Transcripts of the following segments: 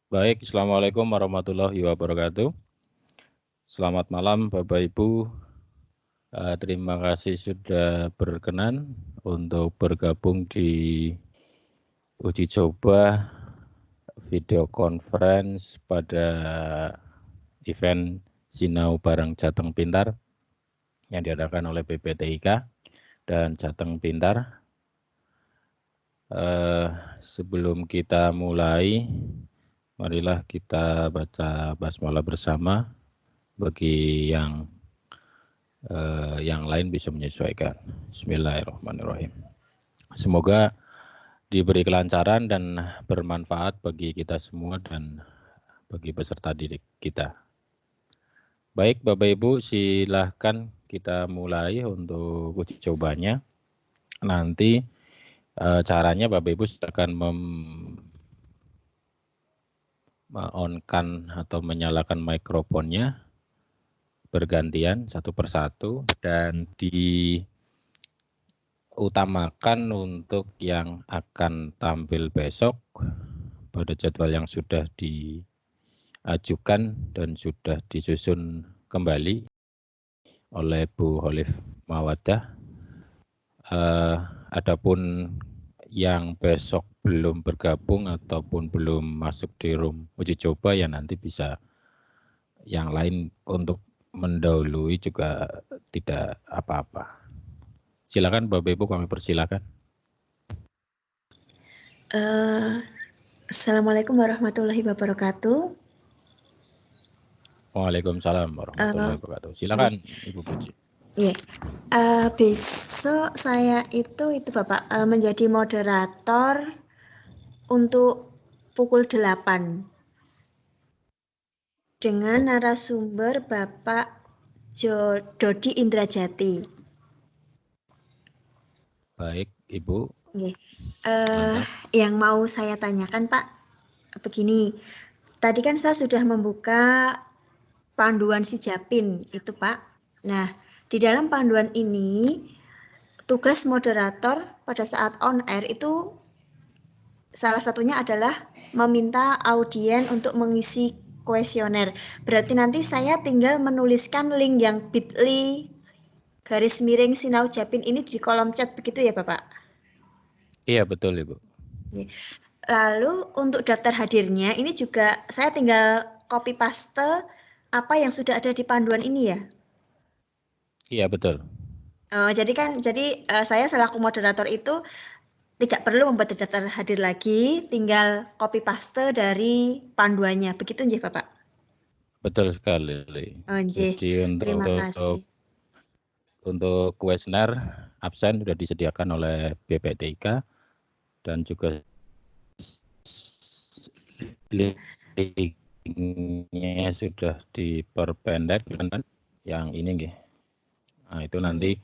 Baik, Assalamualaikum warahmatullahi wabarakatuh. Selamat malam Bapak Ibu. Terima kasih sudah berkenan untuk bergabung di uji coba video conference pada event Sinau Bareng Jateng Pintar yang diadakan oleh PPTIK dan Jateng Pintar. Sebelum kita mulai, marilah kita baca basmalah bersama. Bagi yang lain bisa menyesuaikan. Bismillahirrahmanirrahim. Semoga diberi kelancaran dan bermanfaat bagi kita semua dan bagi peserta didik kita. Baik Bapak Ibu, silahkan kita mulai untuk uji cobanya. Nanti caranya Bapak Ibu akan on-kan atau menyalakan mikrofonnya bergantian satu persatu dan diutamakan untuk yang akan tampil besok pada jadwal yang sudah diajukan dan sudah disusun kembali oleh Bu Holif Mawadah. Adapun yang besok belum bergabung ataupun belum masuk di room uji coba ya nanti bisa yang lain untuk mendahului juga tidak apa-apa. Silakan Bapak Ibu, kami persilakan. Assalamualaikum warahmatullahi wabarakatuh. Waalaikumsalam warahmatullahi wabarakatuh. Silakan Ibu Puji. Besok saya itu Bapak menjadi moderator untuk pukul 8 dengan narasumber Bapak Dodi Indrajati. Baik, Ibu. Yang mau saya tanyakan Pak, begini. Tadi kan saya sudah membuka panduan si Japin itu Pak. Nah, di dalam panduan ini tugas moderator pada saat on air itu salah satunya adalah meminta audien untuk mengisi kuesioner. Berarti nanti saya tinggal menuliskan link yang bit.ly / Sinau Japin ini di kolom chat begitu ya Bapak? Iya betul Ibu. Lalu untuk daftar hadirnya ini juga saya tinggal copy paste apa yang sudah ada di panduan ini ya? Iya betul. Jadi saya selaku moderator itu tidak perlu membuat daftar hadir lagi, tinggal copy paste dari panduannya. Begitu nggih, Bapak? Betul sekali. Jadi untuk kuesioner absen sudah disediakan oleh BPTIK dan juga linknya sudah diperpendek kan yang ini nggih. Nah, itu nanti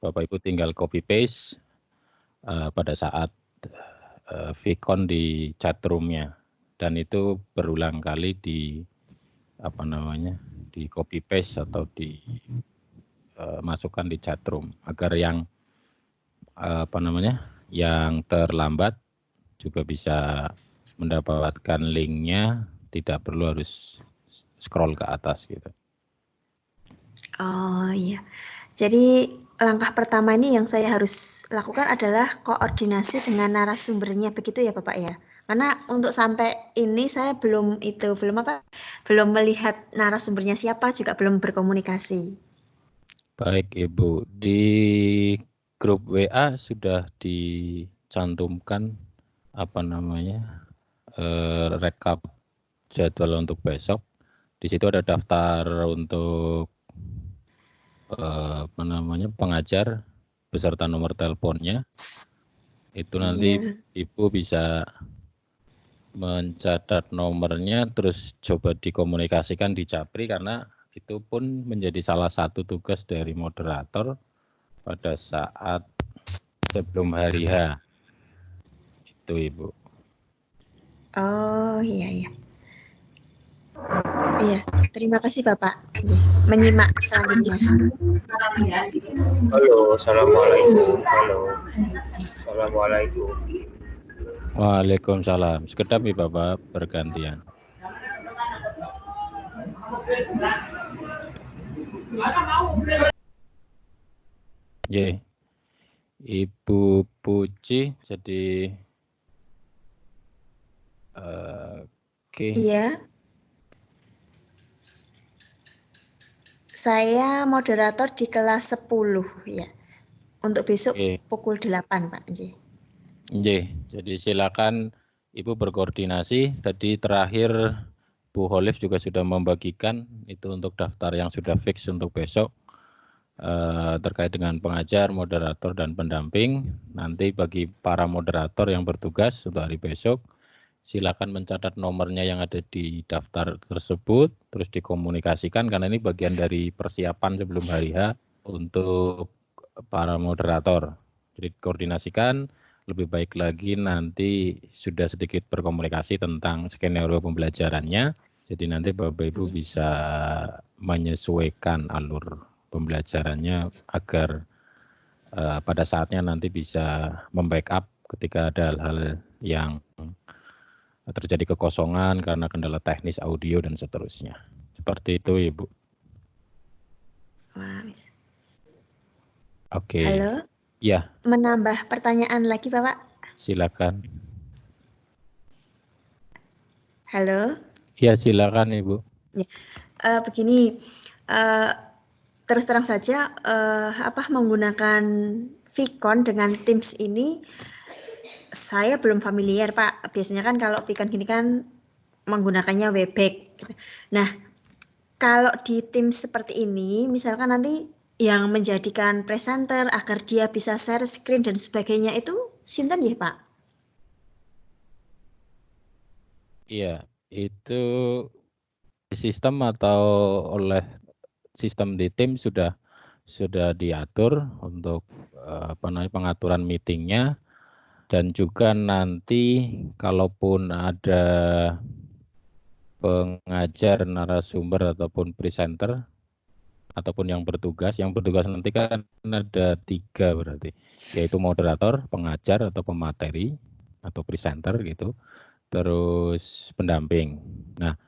Bapak Ibu tinggal copy paste pada saat Vicon di chatroomnya dan itu berulang kali di copy paste atau masukkan di chatroom agar yang yang terlambat juga bisa mendapatkan linknya, tidak perlu harus scroll ke atas gitu. Oh iya. Jadi langkah pertama ini yang saya harus lakukan adalah koordinasi dengan narasumbernya, begitu ya Bapak ya? Karena untuk sampai ini saya belum melihat narasumbernya siapa, juga belum berkomunikasi. Baik Ibu, di grup WA sudah dicantumkan rekap jadwal untuk besok. Di situ ada daftar untuk pengajar beserta nomor teleponnya. Itu nanti Ibu bisa mencatat nomornya terus coba dikomunikasikan di Japri karena itu pun menjadi salah satu tugas dari moderator pada saat sebelum hari H. Itu Ibu. Oh iya. Iya, terima kasih Bapak. Menyimak selanjutnya. Halo, assalamualaikum. Halo, assalamualaikum. Waalaikumsalam. Sekedap nih Bapak bergantian. Ye, Ibu Puji jadi oke. Iya. Saya moderator di kelas 10 ya. Untuk besok pukul 8, Pak. Jadi silakan Ibu berkoordinasi. Tadi terakhir Bu Holif juga sudah membagikan itu untuk daftar yang sudah fix untuk besok terkait dengan pengajar, moderator, dan pendamping. Nanti bagi para moderator yang bertugas untuk hari besok, silakan mencatat nomornya yang ada di daftar tersebut, terus dikomunikasikan karena ini bagian dari persiapan sebelum hari H untuk para moderator. Jadi koordinasikan, lebih baik lagi nanti sudah sedikit berkomunikasi tentang skenario pembelajarannya. Jadi nanti Bapak Ibu bisa menyesuaikan alur pembelajarannya agar pada saatnya nanti bisa membackup ketika ada hal-hal yang terjadi kekosongan karena kendala teknis audio dan seterusnya. Seperti itu Ibu. Oke. Halo. Ya. Menambah pertanyaan lagi Bapak. Silakan. Halo. Ya silakan Ibu. Begini, terus terang saja menggunakan Vicon dengan Teams ini saya belum familiar Pak. Biasanya kan kalau Vicon gini kan menggunakannya Webex. Nah, kalau di Teams seperti ini, misalkan nanti yang menjadikan presenter agar dia bisa share screen dan sebagainya itu sinten ya Pak? Iya, itu sistem atau oleh sistem di tim sudah diatur untuk pengaturan meetingnya, dan juga nanti kalaupun ada pengajar, narasumber ataupun presenter ataupun yang bertugas nanti kan ada 3 berarti, yaitu moderator, pengajar atau pemateri atau presenter gitu, terus pendamping. Nah,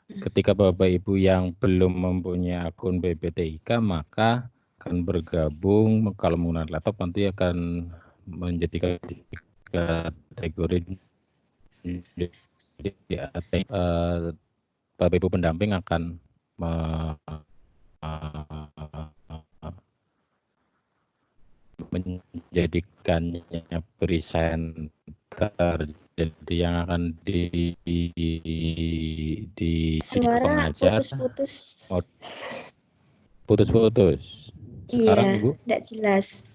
ketika Bapak Ibu yang belum mempunyai akun BPTIK maka akan bergabung, kalau menggunakan laptop nanti akan menjadi kategori Bapak Ibu pendamping akan menjadikannya presenter, jadi yang akan di suara pengajar. Putus-putus. Sekarang iya, Ibu? tidak jelas.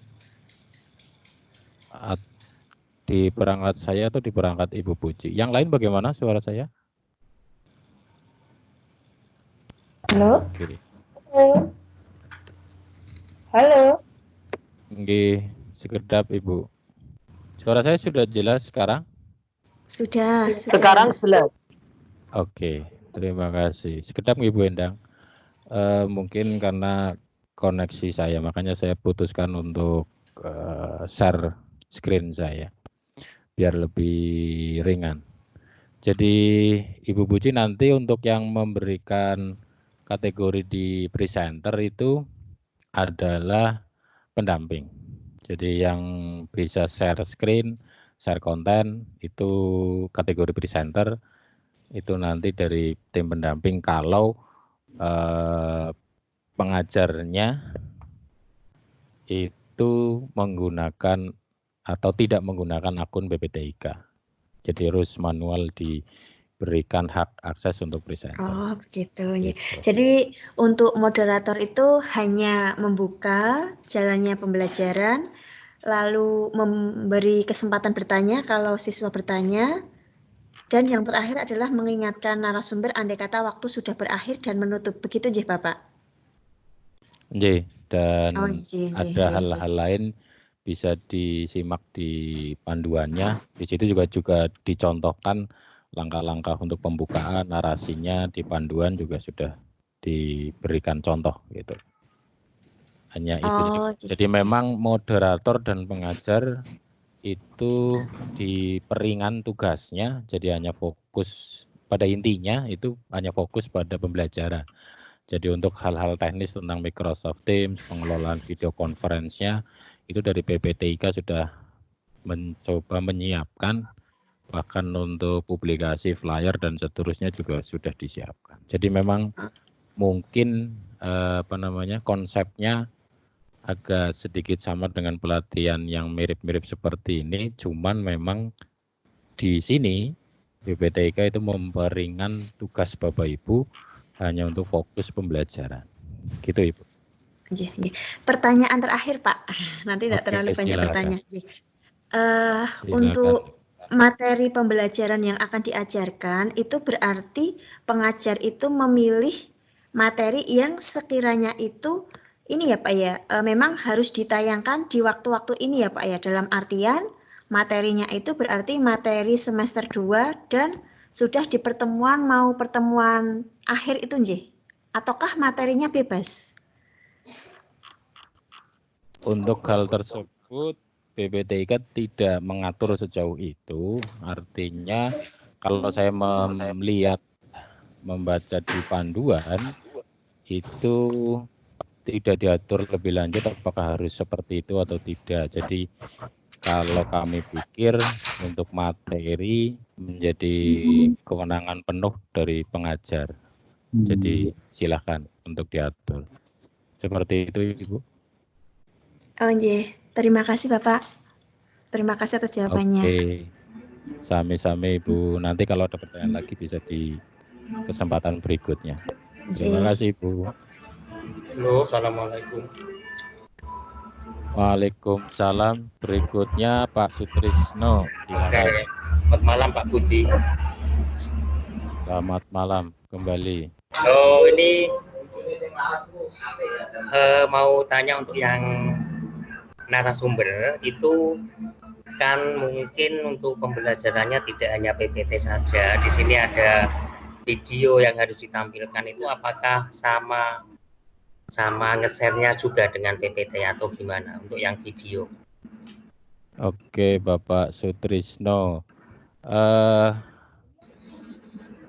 Di perangkat saya atau di perangkat Ibu Puji? Yang lain bagaimana suara saya? Halo? Oke. Halo? Nggih, sekedap Ibu. Suara saya sudah jelas sekarang? Sudah. Sekarang jelas. Oke, terima kasih. Sekedap Ibu Endang. Mungkin karena koneksi saya, makanya saya putuskan untuk share screen saya, biar lebih ringan. Jadi Ibu Puji nanti untuk yang memberikan kategori di presenter itu adalah pendamping. Jadi yang bisa share screen, share konten itu kategori presenter, itu nanti dari tim pendamping kalau pengajarnya itu menggunakan atau tidak menggunakan akun BPTIK. Jadi harus manual diberikan hak akses untuk presenter. Oh begitu. Jadi untuk moderator itu hanya membuka jalannya pembelajaran, lalu memberi kesempatan bertanya kalau siswa bertanya, dan yang terakhir adalah mengingatkan narasumber andai kata waktu sudah berakhir dan menutup. Begitu Jih Bapak? Dan ada hal-hal lain bisa disimak di panduannya. Di situ juga dicontohkan langkah-langkah untuk pembukaan, narasinya di panduan juga sudah diberikan contoh gitu. Hanya itu. Jadi memang moderator dan pengajar itu diperingan tugasnya, jadi hanya fokus pada intinya itu hanya fokus pada pembelajaran. Jadi untuk hal-hal teknis tentang Microsoft Teams, pengelolaan video conference-nya itu dari PPTIK sudah mencoba menyiapkan, bahkan untuk publikasi flyer dan seterusnya juga sudah disiapkan. Jadi memang mungkin konsepnya agak sedikit sama dengan pelatihan yang mirip-mirip seperti ini, cuman memang di sini PPTIK itu memperingan tugas Bapak Ibu hanya untuk fokus pembelajaran. Gitu Ibu. Pertanyaan terakhir Pak, nanti tidak terlalu banyak pertanyaan. Untuk materi pembelajaran yang akan diajarkan itu berarti pengajar itu memilih materi yang sekiranya itu ini ya Pak ya, memang harus ditayangkan di waktu-waktu ini ya Pak ya, dalam artian materinya itu berarti materi semester 2 dan sudah di pertemuan akhir itu nggih? Ataukah materinya bebas? Untuk hal tersebut PPTIK tidak mengatur sejauh itu, artinya kalau saya membaca di panduan itu tidak diatur lebih lanjut apakah harus seperti itu atau tidak. Jadi kalau kami pikir untuk materi menjadi kewenangan penuh dari pengajar. Jadi silakan untuk diatur. Seperti itu Ibu. Oh iya, terima kasih Bapak. Terima kasih atas jawabannya. Oke, sami-sami Ibu. Nanti kalau ada pertanyaan lagi bisa di kesempatan berikutnya. Terima kasih Ibu. Halo, assalamualaikum. Waalaikumsalam. Berikutnya Pak Sutrisno. Silakan. Selamat malam Pak Budi. Selamat malam kembali. Oh ini mau tanya untuk yang narasumber itu kan mungkin untuk pembelajarannya tidak hanya PPT saja. Di sini ada video yang harus ditampilkan itu apakah sama nge-share-nya juga dengan PPT atau gimana untuk yang video? Oke Bapak Sutrisno,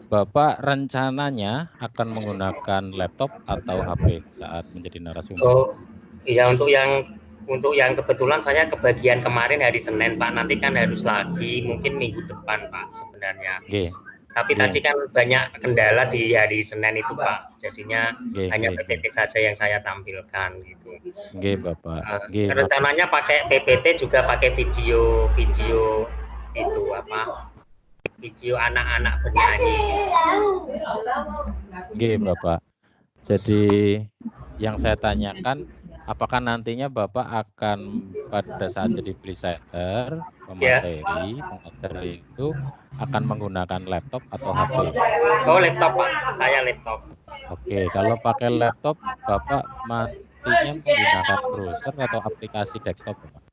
Bapak rencananya akan menggunakan laptop atau HP saat menjadi narasumber? Oh iya, untuk yang kebetulan saya kebagian kemarin hari Senin Pak, nanti kan harus lagi mungkin minggu depan Pak sebenarnya. Tapi tadi kan banyak kendala di hari Senin itu Pak, jadinya hanya PPT saja yang saya tampilkan gitu. Bapak. Rencananya pakai PPT juga pakai video itu apa? Video anak-anak bernyanyi. Bapak. Jadi yang saya tanyakan, apakah nantinya Bapak akan pada saat jadi presenter, pemateri, pengajar itu akan menggunakan laptop atau HP? Oh laptop Pak, saya laptop. Oke, kalau pakai laptop Bapak nantinya menggunakan browser atau aplikasi desktop Bapak?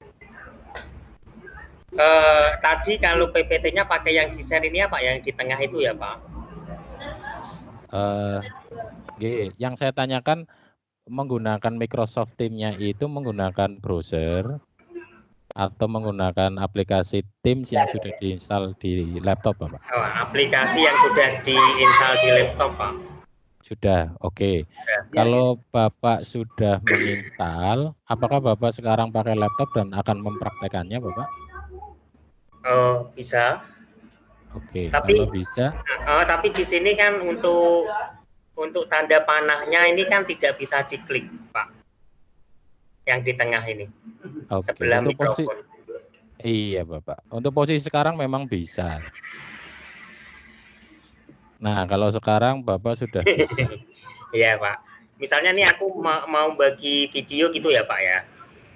Tadi kalau PPT-nya pakai yang di share ini ya Pak, yang di tengah itu ya Pak? Yang saya tanyakan menggunakan Microsoft Teams-nya itu menggunakan browser atau menggunakan aplikasi Teams yang sudah diinstal di laptop Bapak? Oh, aplikasi yang sudah diinstal di laptop Pak. Sudah, oke. Kalau Bapak sudah menginstal, apakah Bapak sekarang pakai laptop dan akan mempraktekannya Bapak? Oh, bisa. Oke, tapi, kalau bisa. Tapi di sini kan untuk tanda panahnya ini kan tidak bisa diklik Pak. Yang di tengah ini. Sebelah mikrofon. Iya Bapak. Untuk posisi sekarang memang bisa. Nah, kalau sekarang Bapak sudah bisa. Iya Pak. Misalnya nih aku mau bagi video gitu ya Pak ya?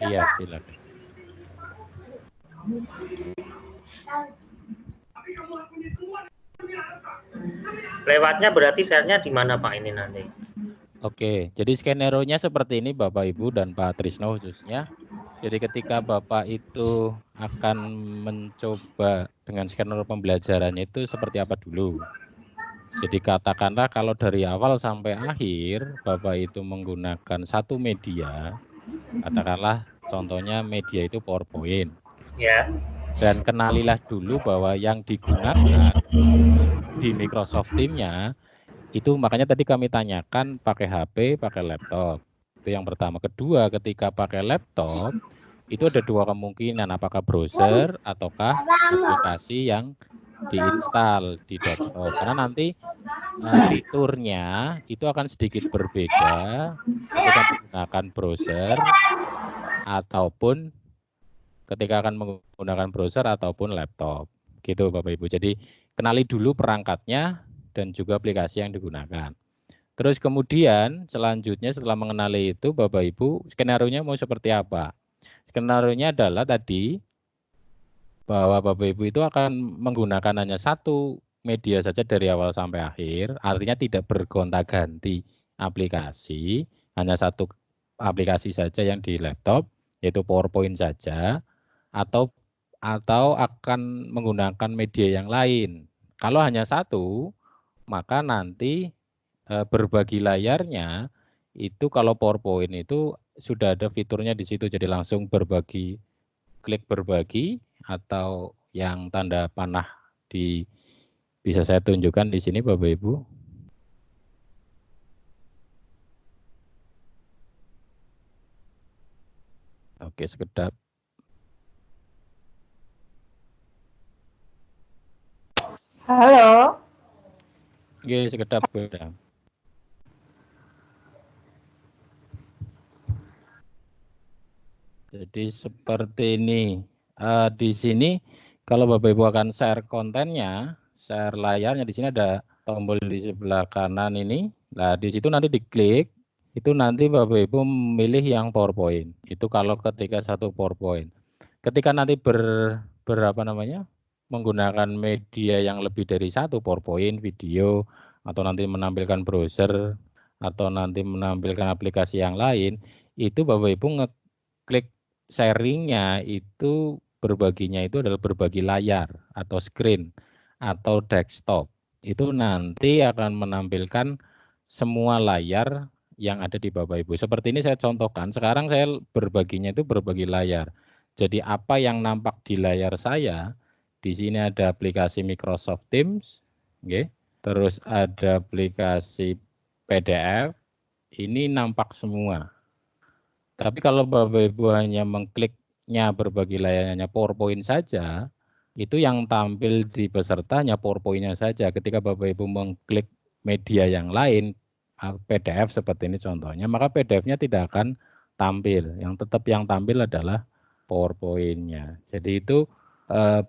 Iya, silakan. Lewatnya berarti share-nya di mana Pak ini nanti? Oke, jadi skenario-nya seperti ini Bapak Ibu dan Pak Trisno khususnya. Jadi ketika Bapak itu akan mencoba dengan skenario pembelajarannya itu seperti apa dulu. Jadi katakanlah kalau dari awal sampai akhir Bapak itu menggunakan satu media, katakanlah contohnya media itu PowerPoint. Ya. Dan kenalilah dulu bahwa yang digunakan di Microsoft Teams-nya itu, makanya tadi kami tanyakan pakai HP, pakai laptop. Itu yang pertama. Kedua, ketika pakai laptop, itu ada dua kemungkinan, apakah browser ataukah aplikasi yang diinstal di desktop. Karena nanti fiturnya itu akan sedikit berbeda ketika menggunakan browser ataupun ketika akan menggunakan browser ataupun laptop. Gitu Bapak Ibu. Jadi kenali dulu perangkatnya dan juga aplikasi yang digunakan. Terus kemudian selanjutnya setelah mengenali itu Bapak Ibu, skenario-nya mau seperti apa? Skenario-nya adalah tadi bahwa Bapak Ibu itu akan menggunakan hanya satu media saja dari awal sampai akhir, artinya tidak bergonta-ganti aplikasi, hanya satu aplikasi saja yang di laptop, yaitu PowerPoint saja, atau akan menggunakan media yang lain. Kalau hanya satu, maka nanti berbagi layarnya itu kalau PowerPoint itu sudah ada fiturnya di situ, jadi langsung berbagi, klik berbagi atau yang tanda panah bisa saya tunjukkan di sini Bapak Ibu. Oke, sekedap. Halo. Oke, sekedap beda. Jadi seperti ini. Di sini kalau Bapak Ibu akan share kontennya, share layarnya, di sini ada tombol di sebelah kanan ini. Nah, di situ nanti diklik, itu nanti Bapak Ibu memilih yang PowerPoint. Itu kalau ketika satu PowerPoint. Ketika nanti menggunakan media yang lebih dari satu, PowerPoint, video, atau nanti menampilkan browser, atau nanti menampilkan aplikasi yang lain, itu Bapak Ibu ngeklik sharingnya itu berbaginya itu adalah berbagi layar atau screen atau desktop. Itu nanti akan menampilkan semua layar yang ada di Bapak Ibu. Seperti ini saya contohkan, sekarang saya berbaginya itu berbagi layar. Jadi apa yang nampak di layar saya, di sini ada aplikasi Microsoft Teams, okay. Terus ada aplikasi PDF, ini nampak semua. Tapi kalau Bapak Ibu hanya mengkliknya berbagi layarnya PowerPoint saja, itu yang tampil di pesertanya PowerPoint-nya saja. Ketika Bapak Ibu mengklik media yang lain, PDF seperti ini contohnya, maka PDF-nya tidak akan tampil. Yang tetap yang tampil adalah PowerPoint-nya. Jadi itu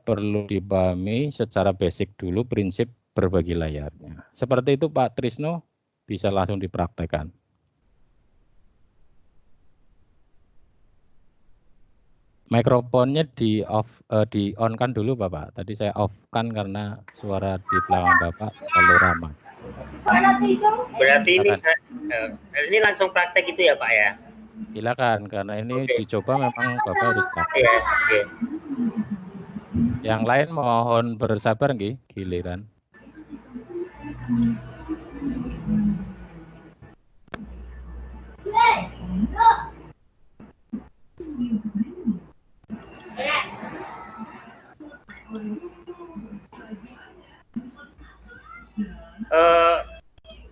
perlu dipahami secara basic dulu prinsip berbagi layarnya. Seperti itu Pak Trisno, bisa langsung dipraktekkan. Mikrofonnya di on kan dulu Bapak. Tadi saya off kan karena suara di belakang Bapak terlalu ramai. Berarti ini langsung praktek itu ya Pak ya? Silakan, karena ini dicoba memang Bapak harus praktek. Okay. Yang lain mohon bersabar nggih, giliran.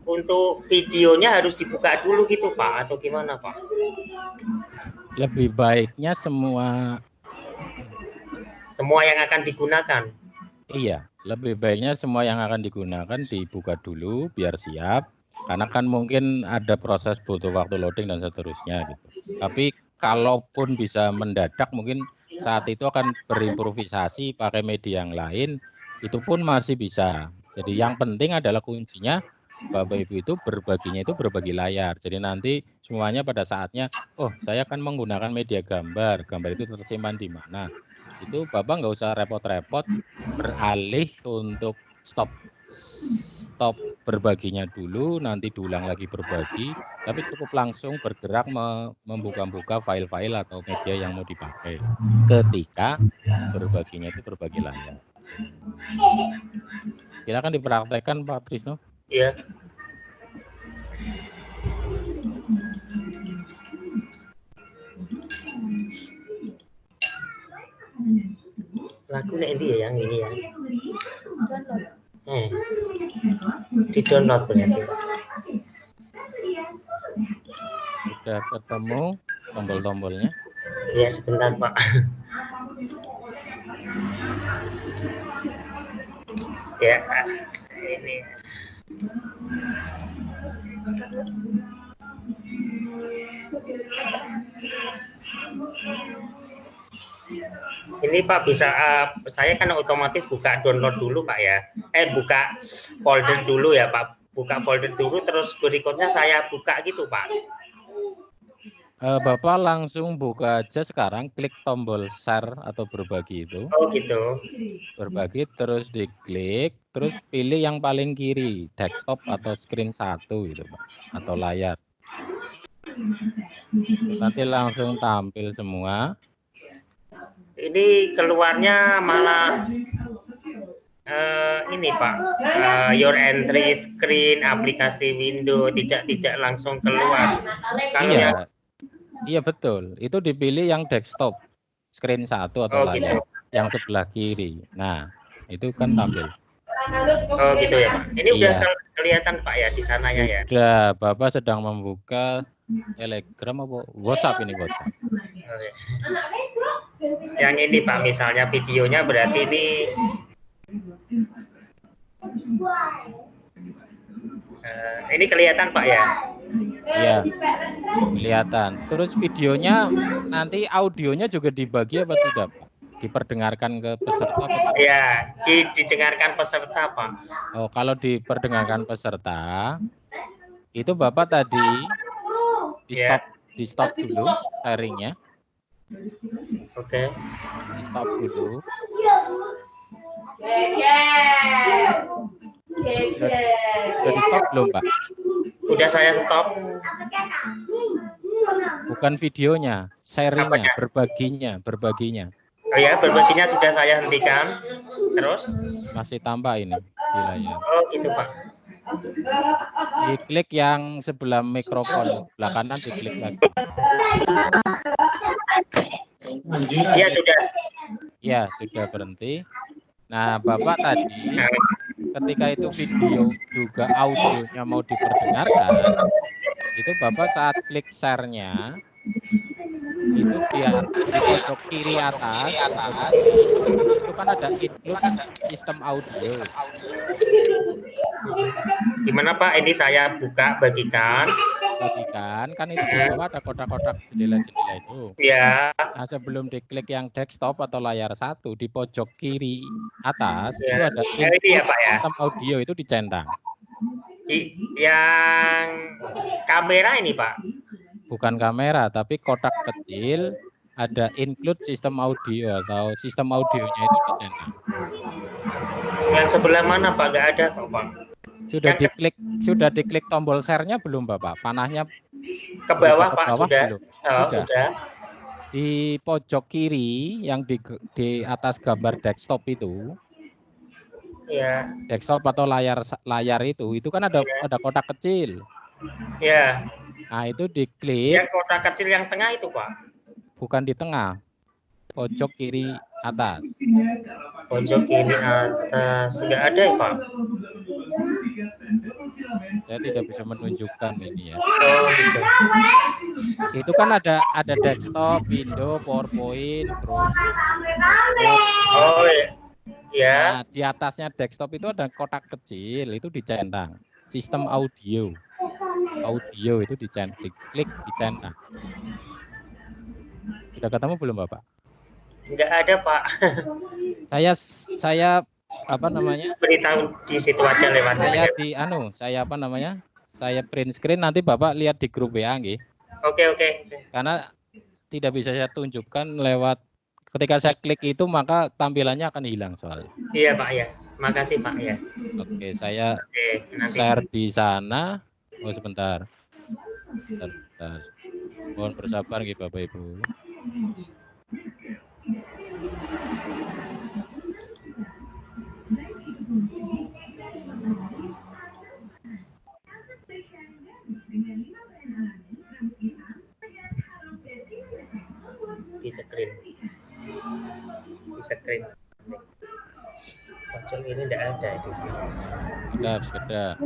Untuk videonya harus dibuka dulu gitu Pak, atau gimana Pak? Lebih baiknya semua yang akan digunakan. Iya, lebih baiknya semua yang akan digunakan dibuka dulu biar siap. Karena kan mungkin ada proses butuh waktu loading dan seterusnya gitu. Tapi kalaupun bisa mendadak mungkin saat itu akan berimprovisasi pakai media yang lain, itu pun masih bisa. Jadi yang penting adalah kuncinya Bapak Ibu itu berbaginya itu berbagi layar. Jadi nanti semuanya pada saatnya, oh saya akan menggunakan media gambar itu tersimpan di mana. Itu Bapak nggak usah repot-repot beralih untuk stop berbaginya dulu, nanti diulang lagi berbagi, tapi cukup langsung bergerak membuka-buka file-file atau media yang mau dipakai ketika berbaginya itu berbagi layar. Silakan dipraktekkan Pak Trisno. Iya. Lagunya ini ya yang ini ya. Di download berarti. Sudah ketemu tombol-tombolnya? Ya sebentar Pak. Ya ini. Ini Pak bisa saya kan otomatis buka download dulu Pak ya. Buka folder dulu ya Pak. Buka folder dulu terus berikutnya saya buka gitu Pak. Bapak langsung buka aja sekarang, klik tombol share atau berbagi itu. Oh gitu. Berbagi terus diklik, terus pilih yang paling kiri, desktop atau screen 1 gitu Pak, atau layar. Nanti langsung tampil semua. Ini keluarnya malah ini Pak, your entry screen, aplikasi window tidak langsung keluar. Kalau iya betul, itu dipilih yang desktop, screen 1 atau layar, gitu. Yang sebelah kiri. Nah, itu kan tampil. Oh gitu ya Pak. Ini udah kelihatan Pak ya di sana ya. Sudah, Bapak sedang membuka Telegram apa WhatsApp ini WhatsApp. Okay. Yang ini Pak, misalnya videonya berarti ini ini kelihatan Pak ya? Iya, kelihatan. Terus videonya nanti audionya juga dibagi apa tidak Pak? Diperdengarkan ke peserta? Iya, didengarkan peserta Pak. Oh, kalau diperdengarkan peserta, itu Bapak tadi di stop dulu sharingnya. Oke. Di stop dulu. Sudah di stop belum Pak? Udah saya stop. Bukan videonya, sharingnya, berbaginya. Oh ya, berbaginya sudah saya hentikan. Terus? Masih tambah ini di layar. Oh gitu Pak. Diklik yang sebelah mikrofon, sebelah kanan diklik lagi. Iya sudah. Ya sudah berhenti. Nah Bapak tadi ketika itu video juga audionya mau diperdengarkan, itu Bapak saat klik share-nya itu di pojok kiri atas itu kan ada include sistem audio. Gimana Pak? Ini saya buka bagikan Kan itu di bawah ada kotak-kotak jendela-jendela itu. Ya. Nah sebelum diklik yang desktop atau layar 1 di pojok kiri atas itu ada ini ya, Pak, ya? Sistem audio itu dicentang. Yang kamera ini Pak? Bukan kamera, tapi kotak kecil ada include sistem audio atau sistem audionya itu dicentang. Yang sebelah mana Pak? Gak ada kok Pak. Sudah diklik tombol share-nya belum Bapak? Panahnya ke bawah Pak, sudah. Belum? Sudah. Di pojok kiri yang di atas gambar desktop itu. Ya. Desktop atau layar itu kan ada kotak kecil. Ya. Nah, itu diklik. Yang kotak kecil yang tengah itu Pak? Bukan di tengah. Pojok kiri atas. Pojok kiri atas nggak ada ya Pak? Saya tidak bisa menunjukkan ini ya. Oh, gitu. Itu kan ada desktop, window, PowerPoint, terus. Oh ya. Nah, di atasnya desktop itu ada kotak kecil, itu dicentang. Sistem audio. Audio itu diklik dicentang. Sudah ketemu belum Bapak? Enggak ada Pak. Saya apa namanya? Beritahu di situ aja lewat. Saya print screen, nanti Bapak lihat di grup WA nggih. Oke. Karena tidak bisa saya tunjukkan lewat ketika saya klik itu maka tampilannya akan hilang soalnya. Iya Pak ya. Makasih Pak ya. Oke, saya share di sana. Oh sebentar. Mohon bersabar nggih Bapak Ibu. Di screen. Pojok ini enggak ada di sini. Sekedap.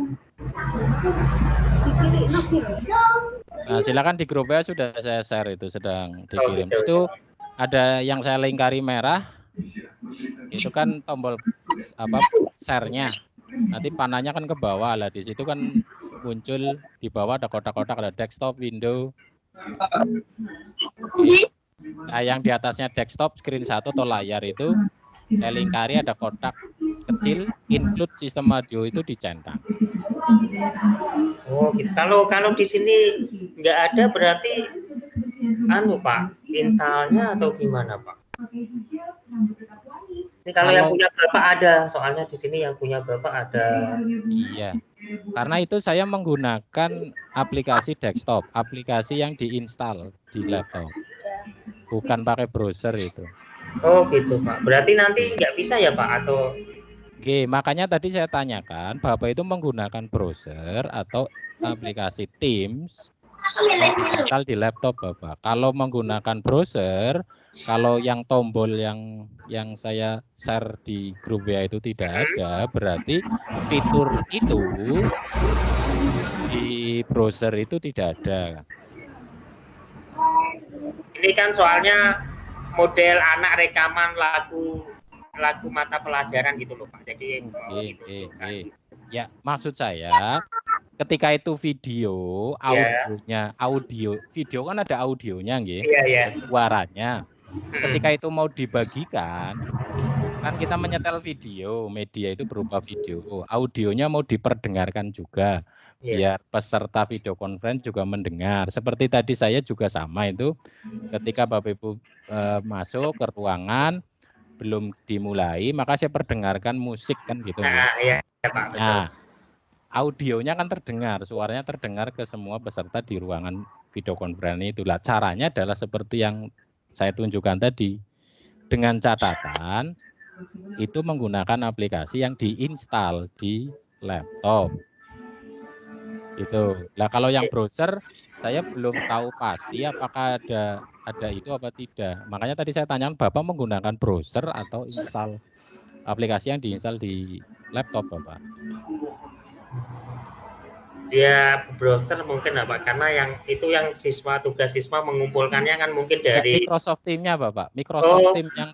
Nah, silakan di grup ya, sudah saya share itu, sedang dikirim. Gitu. Itu ada yang saya lingkari merah. Itu kan tombol share-nya. Nanti panahnya kan ke bawah lah, di situ kan muncul di bawah ada kotak-kotak, ada desktop, window. Nah, yang di atasnya desktop, screen 1 atau layar itu saya lingkari ada kotak kecil, include sistem audio itu dicentang. Oh, gitu. Kalau di sini nggak ada berarti Pak, instalnya atau gimana, Pak? Ini kalau yang punya Bapak ada, soalnya di sini yang punya Bapak ada. Iya. Karena itu saya menggunakan aplikasi desktop, aplikasi yang diinstal di laptop. Bukan pakai browser itu. Oh, gitu, Pak. Berarti nanti nggak bisa ya, Pak, atau Oke, makanya tadi saya tanyakan, Bapak itu menggunakan browser atau aplikasi Teams yang diinstal di laptop Bapak. Kalau menggunakan browser, kalau yang tombol yang saya share di grup WA itu tidak ada, berarti fitur itu di browser itu tidak ada. Ini kan soalnya model anak rekaman lagu mata pelajaran gitu loh, Pak. Jadi ya, maksud saya ketika itu video, video kan ada audionya nggih. Suaranya. Ketika itu mau dibagikan, kan kita menyetel video, media itu berupa video, audionya mau diperdengarkan juga. Biar peserta video conference juga mendengar. Seperti tadi saya juga sama itu, ketika Bapak Ibu masuk ke ruangan, belum dimulai, maka saya perdengarkan musik kan gitu. Nah, audionya kan terdengar, suaranya terdengar ke semua peserta di ruangan video conference itu. Lah, caranya adalah seperti yang saya tunjukkan tadi, dengan catatan itu menggunakan aplikasi yang diinstal di laptop. Itu. Lah, kalau yang browser saya belum tahu pasti apakah ada itu apa tidak. Makanya tadi saya tanyakan Bapak menggunakan browser atau install aplikasi yang diinstal di laptop Bapak. Ya, browser mungkin Pak, karena yang tugas siswa mengumpulkannya kan mungkin dari Microsoft Teams-nya Bapak. Microsoft Teams yang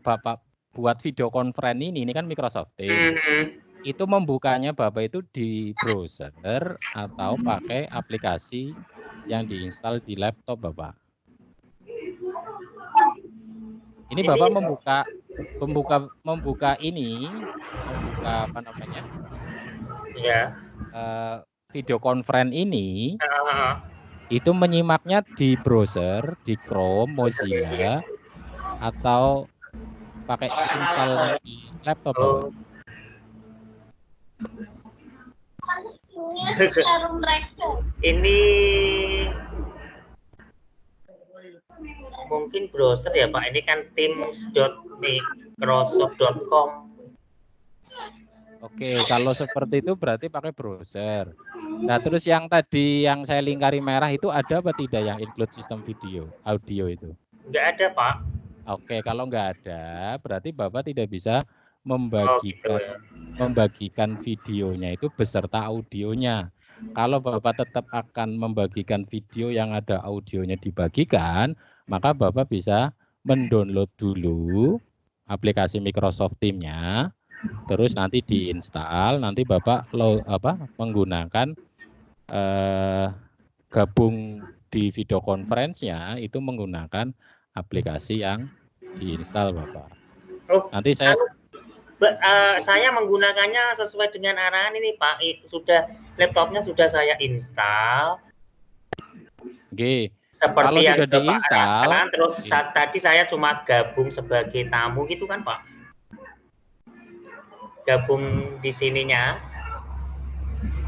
Bapak buat video conference ini kan Microsoft Teams. Itu membukanya Bapak itu di browser atau pakai aplikasi yang diinstal di laptop Bapak. Ini Bapak membuka apa namanya? Ya. Video conference ini itu menyimaknya di browser, di Chrome, Mozilla, atau pakai install di laptop Bapak. Ini mungkin browser ya Pak, ini kan teams.microsoft.com. Oke, kalau seperti itu berarti pakai browser. Nah, terus yang tadi yang saya lingkari merah itu ada apa tidak yang include sistem audio itu? Enggak ada Pak. Oke, kalau enggak ada berarti Bapak tidak bisa membagikan videonya itu beserta audionya. Kalau Bapak tetap akan membagikan video yang ada audionya dibagikan, maka Bapak bisa mendownload dulu aplikasi Microsoft Teams-nya, terus nanti diinstal, nanti Bapak menggunakan gabung di video conference-nya itu menggunakan aplikasi yang diinstal Bapak. Nanti saya menggunakannya sesuai dengan arahan ini Pak. Laptopnya sudah saya install. Oke. Seperti kalau yang sudah diinstal, terus tadi saya cuma gabung sebagai tamu gitu kan Pak. Gabung di sininya.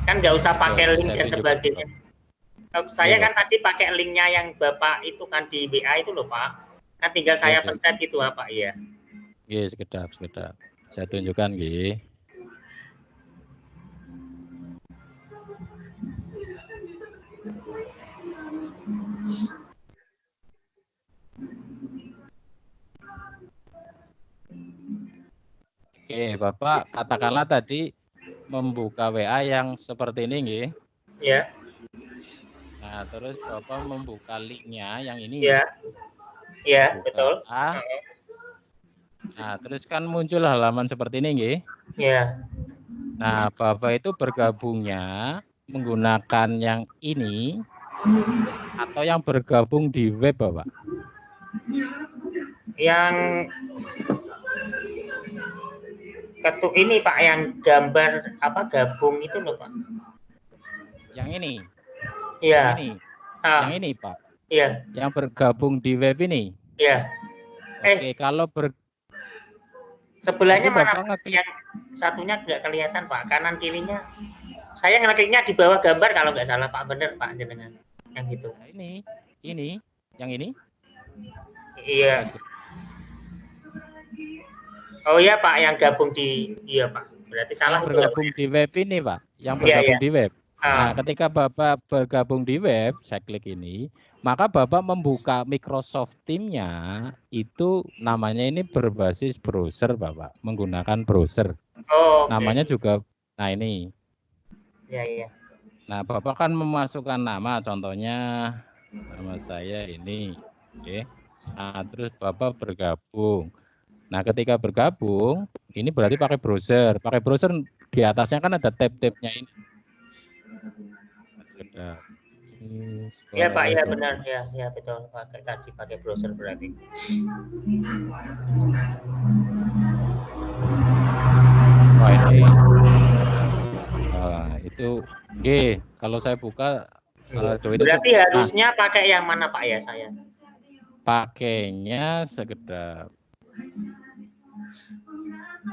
Kan nggak usah pakai link dan sebagainya. Saya kan tadi pakai linknya yang Bapak itu kan di WA itu loh Pak. Kan tinggal saya pencet gitu Pak ya. Iya, sekedap. Saya tunjukkan nggih. Oke, Bapak katakanlah tadi membuka WA yang seperti ini, nggih. Ya. Nah, terus Bapak membuka linknya yang ini. Ya. Ya, buka. betul. Nah, terus kan muncul halaman seperti ini, nggih. Ya. Nah, Bapak itu bergabungnya menggunakan yang ini atau yang bergabung di web, Bapak? Yang ketuk ini Pak, yang gambar apa gabung itu loh Pak. Yang ini. Iya. Yang ini. Yang ini Pak. Iya. Yang bergabung di web ini. Iya. Oke, kalau sebelahnya mana Pak? Yang satunya nggak kelihatan Pak, kanan kirinya. Saya ngekliknya di bawah gambar kalau nggak salah Pak, bener Pak jenengan. Yang itu. Nah, ini, yang ini. Iya. Oh iya Pak, yang gabung di, iya Pak. Berarti salah. Yang bergabung di web ini Pak, yang bergabung di web. Nah, ketika Bapak bergabung di web, saya klik ini, maka Bapak membuka Microsoft Teams-nya, itu namanya ini berbasis browser Bapak, menggunakan browser. Oh, namanya juga, nah ini. Iya. Nah, Bapak kan memasukkan nama, contohnya nama saya ini, oke. Nah, terus Bapak bergabung. Nah, ketika bergabung, ini berarti pakai browser. Pakai browser di atasnya kan ada tab-tabnya ini. Iya Pak, ya benar, ya betul. Pakai tadi pakai browser berarti. Wah ini, itu G. Kalau saya buka, berarti itu, harusnya pakai yang mana Pak ya saya? Pakainya sekedar.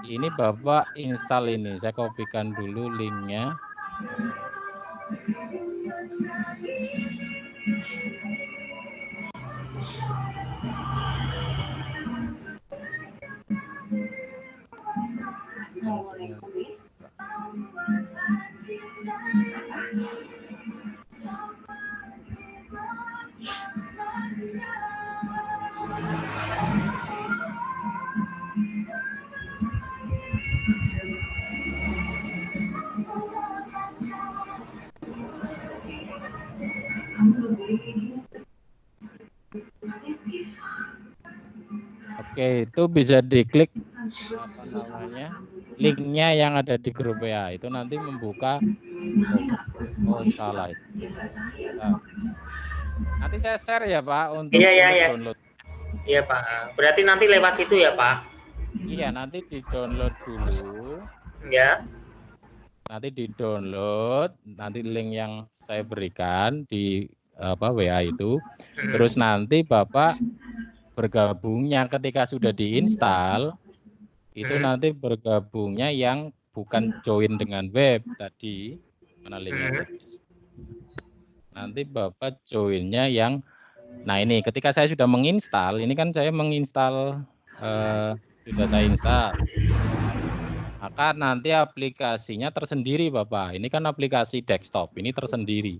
Ini Bapak install ini, saya kopikan dulu linknya. Oke, itu bisa diklik apa namanya, linknya yang ada di grup WA itu nanti membuka. Oh salah itu. Nah, nanti saya share ya Pak untuk download. Iya Pak. Berarti nanti lewat situ ya Pak. Iya, nanti di download dulu. Ya. Nanti di download, nanti link yang saya berikan di WA itu. Terus nanti Bapak bergabungnya ketika sudah diinstal, itu nanti bergabungnya yang bukan join dengan web tadi, mana linknya tadi. Nanti Bapak joinnya yang, nah ini ketika saya sudah menginstal, ini kan saya menginstal, sudah saya install, maka nanti aplikasinya tersendiri Bapak. Ini kan aplikasi desktop, ini tersendiri.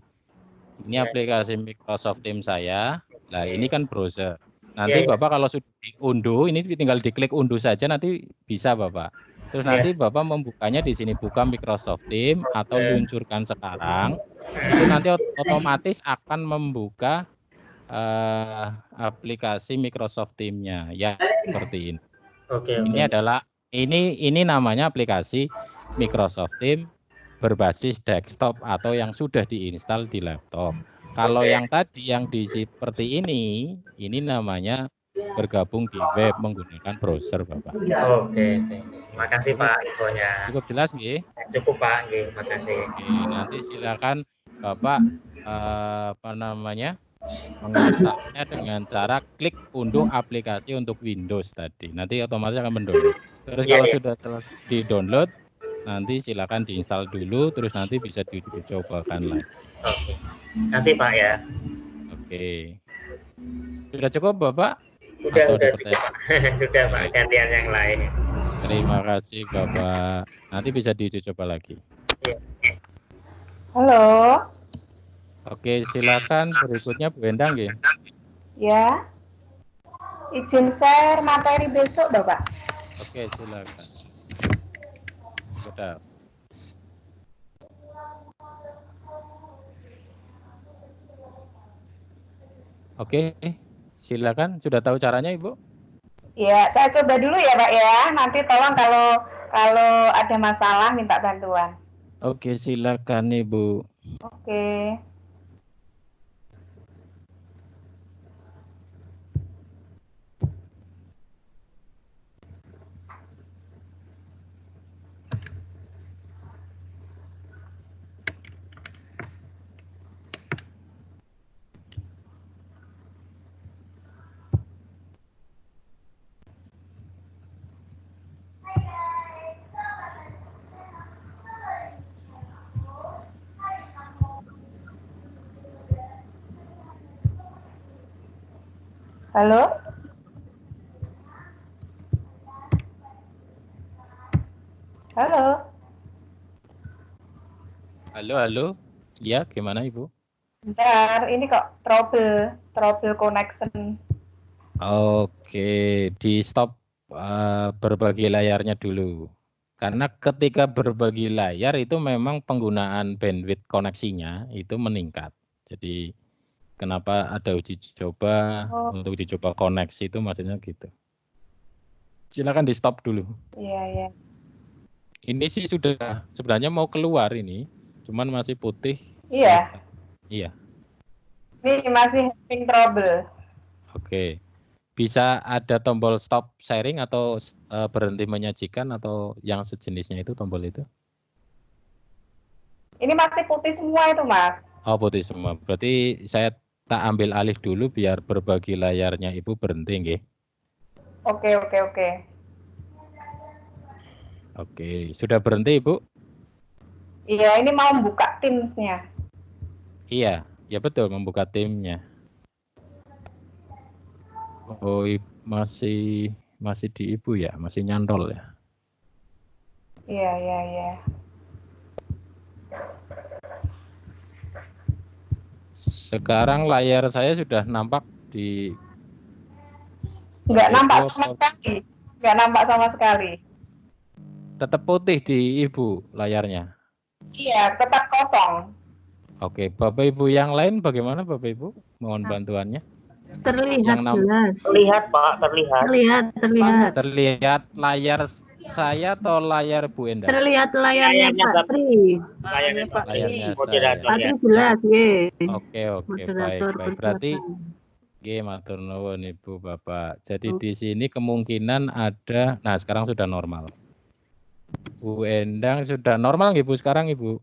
Ini aplikasi Microsoft Teams saya, nah ini kan browser. Nanti Bapak kalau sudah diunduh, ini tinggal diklik unduh saja, nanti bisa Bapak. Terus nanti Bapak membukanya di sini, buka Microsoft Teams atau luncurkan sekarang, itu nanti otomatis akan membuka aplikasi Microsoft Teams-nya, ya seperti ini. Ini adalah, ini namanya aplikasi Microsoft Teams berbasis desktop atau yang sudah diinstal di laptop. Kalau yang tadi yang seperti ini namanya bergabung di web menggunakan browser Bapak. Oke. Makasih Pak infonya. Cukup jelas nggih? Cukup Pak, nggih, makasih. Oke, nanti silakan Bapak menginstalnya dengan cara klik unduh aplikasi untuk Windows tadi. Nanti otomatis akan mendownload. Terus kalau sudah selesai di-download, nanti silakan diinstal dulu, terus nanti bisa dicobakan lagi. Oke. Terima kasih Pak ya. Oke. Sudah cukup Bapak? Sudah cukup Pak. Sudah Pak, gantian yang lain. Terima kasih Bapak. Nanti bisa diuji coba lagi. Halo. Oke, silakan berikutnya Bu Endang ya. Ya. Izin share materi besok Bapak. Oke, silakan. Sudah. Oke, silakan. Sudah tahu caranya, Ibu? Ya, saya coba dulu ya, Pak ya. Nanti tolong kalau ada masalah minta bantuan. Oke, silakan Ibu. Oke. Halo? Halo? Halo. Ya, gimana Ibu? Bentar, ini kok trouble connection. Oke, di stop berbagi layarnya dulu. Karena ketika berbagi layar itu memang penggunaan bandwidth koneksinya itu meningkat. Jadi kenapa ada uji coba untuk uji coba koneksi itu maksudnya gitu. Silakan di stop dulu. Iya. Ini sih sudah sebenarnya mau keluar ini, cuman masih putih. Iya. Iya. Ini masih having trouble. Oke. Bisa ada tombol stop sharing atau berhenti menyajikan atau yang sejenisnya itu tombol itu? Ini masih putih semua itu, Mas. Oh, putih semua. Berarti saya tak ambil alih dulu biar berbagi layarnya Ibu berhenti, nggih. Oke. Oke, sudah berhenti Ibu? Iya, ini mau buka Teams-nya. Iya, ya betul membuka timnya. Oh, masih di Ibu ya, masih nyantol ya. Iya. Sekarang layar saya sudah nampak di. Nggak nampak sama sekali. Tetap putih di Ibu layarnya. Iya, tetap kosong. Oke, Bapak Ibu yang lain bagaimana Bapak Ibu? Mohon bantuannya. Terlihat jelas. Terlihat Pak, terlihat. Terlihat layar saya atau layar Bu Endah? Terlihat layarnya Pak Tri. Layarnya Pak Pak Tri jelas, ye. Oke, baik. Berarti matur nuwun Ibu Bapak. Jadi di sini kemungkinan ada, nah sekarang sudah normal. Bu Endang sudah normal nggih Bu sekarang Ibu?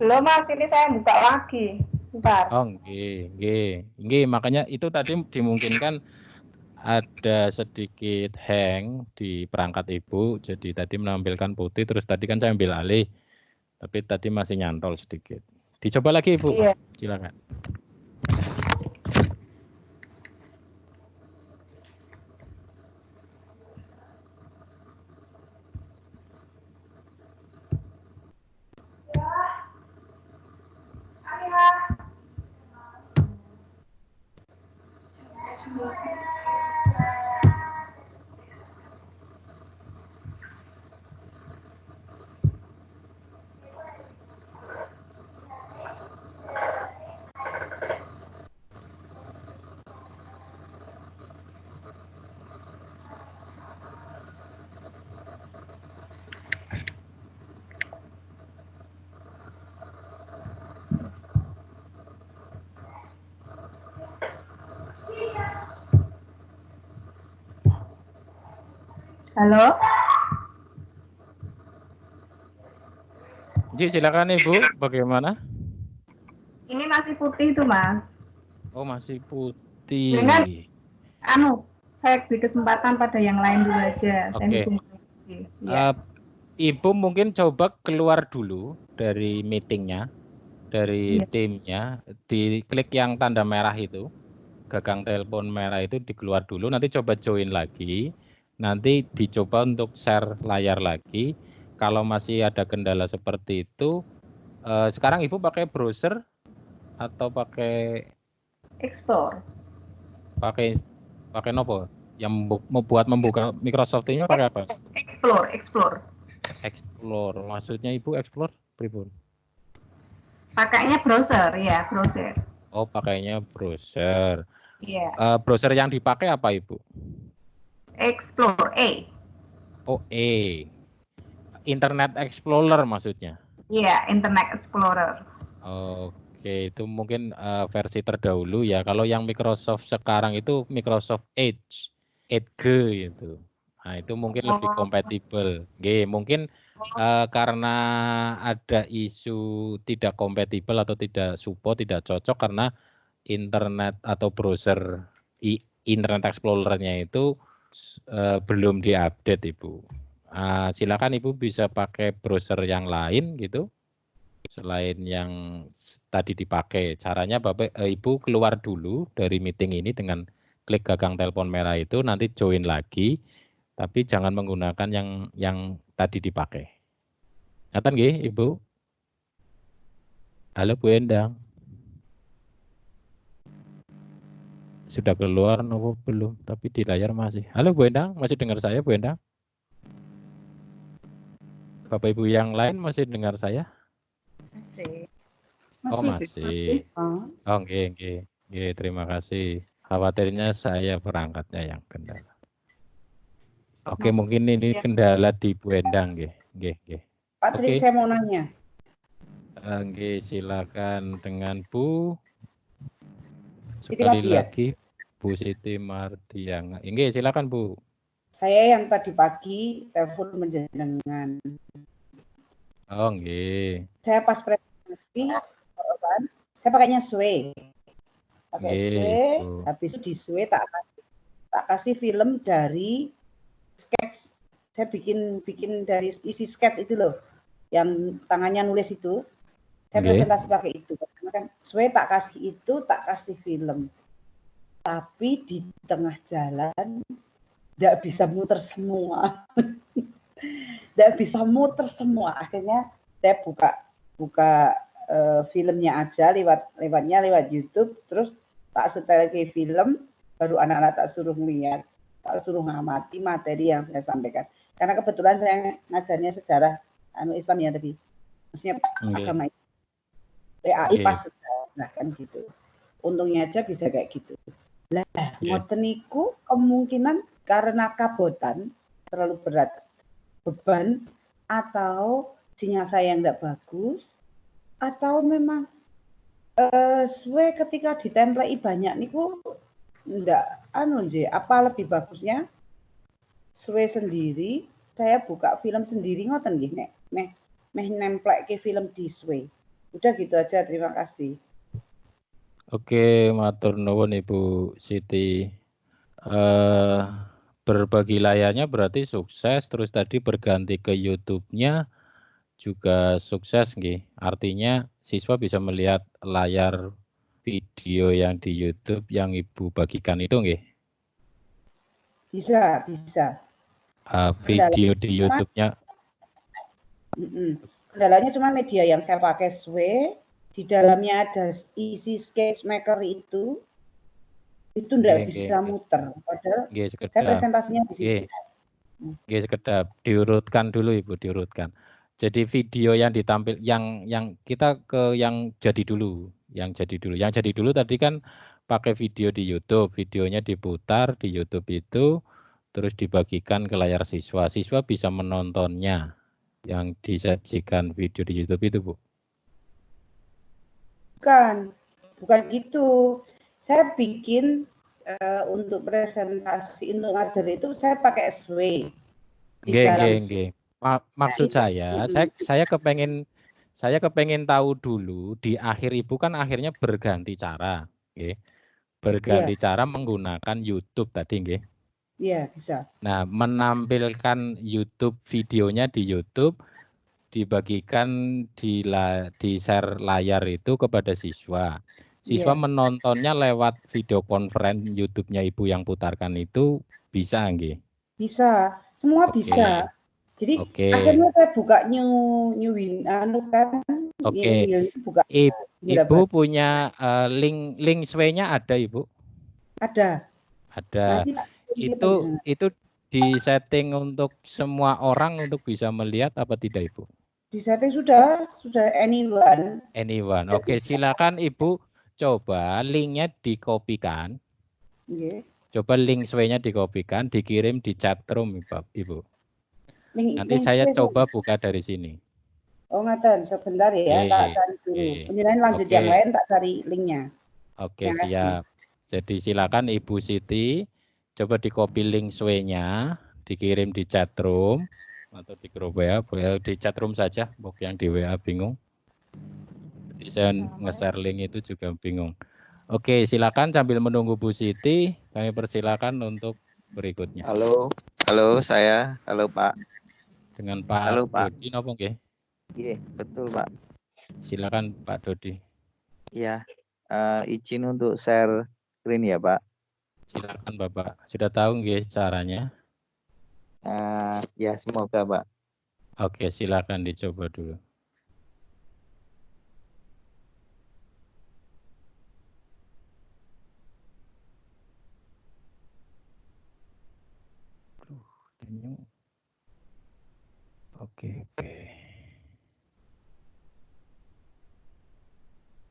Belum Mas, ini saya buka lagi. Bentar. Oh, nggih. Makanya itu tadi dimungkinkan ada sedikit hang di perangkat Ibu. Jadi tadi menampilkan putih, terus tadi kan saya ambil alih, tapi tadi masih nyantol sedikit. Dicoba lagi Ibu. Iya. Silakan. Halo? Ji, silakan Ibu, bagaimana? Ini masih putih tuh Mas. Oh, masih putih. Dengan saya beri kesempatan pada yang lain dulu aja. Oke. Ibu mungkin coba keluar dulu dari meetingnya, dari timnya, diklik yang tanda merah itu, gagang telepon merah itu dikeluar dulu, nanti coba join lagi, nanti dicoba untuk share layar lagi. Kalau masih ada kendala seperti itu, sekarang Ibu pakai browser atau pakai Explore? Pakai nopo? Yang membuat membuka Microsoft ini pakai apa? Explore. Explore, maksudnya Ibu explore pripun? Pakainya browser, ya browser. Oh, pakainya browser. Iya. Browser yang dipakai apa Ibu? Explore, Oh, Internet Explorer maksudnya? Iya, Internet Explorer. Oke, itu mungkin versi terdahulu ya. Kalau yang Microsoft sekarang itu Microsoft Edge, Edge itu. Nah, itu mungkin lebih kompatibel. Mungkin karena ada isu tidak kompatibel atau tidak support, tidak cocok karena internet atau browser Internet Explorer-nya itu belum diupdate, Ibu. Silakan Ibu bisa pakai browser yang lain gitu. Selain yang tadi dipakai, caranya Bapak Ibu keluar dulu dari meeting ini dengan klik gagang telepon merah itu, nanti join lagi, tapi jangan menggunakan yang tadi dipakai. Ngaten nggih, Ibu? Halo Bu Endang. Sudah keluar nopo belum? Tapi di layar masih. Halo Bu Endang, masih dengar saya Bu Endang? Bapak Ibu yang lain masih dengar saya? Masih. Oh masih. Oh nggih. Terima kasih. Khawatirnya saya perangkatnya yang kendala. Oke, mungkin ini kendala di Bu Endang nggih. Pak Tri, saya mau nanya. Nggih, silakan dengan Bu. Sekali lagi Bu Siti Mardiang. Nggih, silakan Bu. Saya yang tadi pagi telepon menjenengan. Oh nggih. Saya pas presentasi, saya pakainya Sway. Pakai Sway, habis itu di Sway tak kasih film dari sketch. Saya bikin dari isi sketch itu loh, yang tangannya nulis itu. Saya presentasi pakai itu. Karena kan Sway tak kasih film. Tapi di tengah jalan tidak bisa muter semua. Akhirnya saya buka filmnya aja lewat YouTube, terus tak setel ke film, baru anak-anak tak suruh lihat, tak suruh ngamati materi yang saya sampaikan. Karena kebetulan saya ngajarnya sejarah Islam ya tadi, maksudnya agama PAI pas sejarah kan gitu. Untungnya aja bisa kayak gitu. Lah, ngoten niku kemungkinan karena kabotan terlalu berat beban, atau sinyal saya yang tidak bagus, atau memang Sway ketika ditemplei banyak niku ndak apa lebih bagusnya Sway sendiri, saya buka film sendiri ngoten nggih nek meh nemplek ke film di Sway. Udah gitu aja, terima kasih. Oke, matur nuwun Ibu Siti. Berbagi layarnya berarti sukses, terus tadi berganti ke YouTube-nya juga sukses nggih. Artinya siswa bisa melihat layar video yang di YouTube yang Ibu bagikan itu nggih? Bisa. Video di YouTube-nya. Kendalanya cuma media yang saya pakai Sway, di dalamnya ada isi sketchmaker itu enggak bisa muter. Padahal saya presentasinya di situ. Sekedap diurutkan dulu Ibu, diurutkan. Jadi video yang ditampil yang kita ke yang jadi dulu. Yang jadi dulu tadi kan pakai video di YouTube, videonya diputar di YouTube itu terus dibagikan ke layar siswa. Siswa bisa menontonnya yang disajikan video di YouTube itu, Bu. Bukan gitu. Saya bikin untuk presentasi untuk ngajar itu saya pakai Sway. Maksud saya kepengen tahu dulu di akhir Ibu kan akhirnya berganti cara, berganti cara menggunakan YouTube tadi, nggih. Iya, bisa. Nah, menampilkan YouTube videonya di YouTube dibagikan di share layar itu kepada siswa. Siswa menontonnya lewat video conference YouTube-nya Ibu yang putarkan itu bisa nggih? Bisa, semua bisa. Jadi akhirnya saya buka buka. Ibu punya link Sway-nya ada Ibu? Ada. Ada. Itu disetting untuk semua orang untuk bisa melihat apa tidak Ibu? Disetting sudah anyone. Anyone. Oke, silakan Ibu coba linknya dikopikan. Okay. Coba link sway-nya dikopikan, dikirim di chat room Ibu. Nanti Link saya coba buka dari sini. Oh ngaten, sebentar ya, tak cari dulu. Penjelasan lanjut yang lain tak cari linknya. Oke, siap. Jadi silakan Ibu Siti coba di copy link sway-nya, dikirim di chat room atau di grup WA, boleh di chat room saja, bok yang di WA bingung. Jadi saya nge-share link itu juga bingung. Oke, silakan sambil menunggu Bu Siti, kami persilakan untuk berikutnya. Halo saya, halo Pak. Dengan Pak Halo Pak. Dodi nopo nggih? Iya, betul Pak. Silakan Pak Dodi. Iya, izin untuk share screen ya Pak. Silakan Bapak. Sudah tahu nggih caranya? Ya semoga Pak. Oke, silakan dicoba dulu.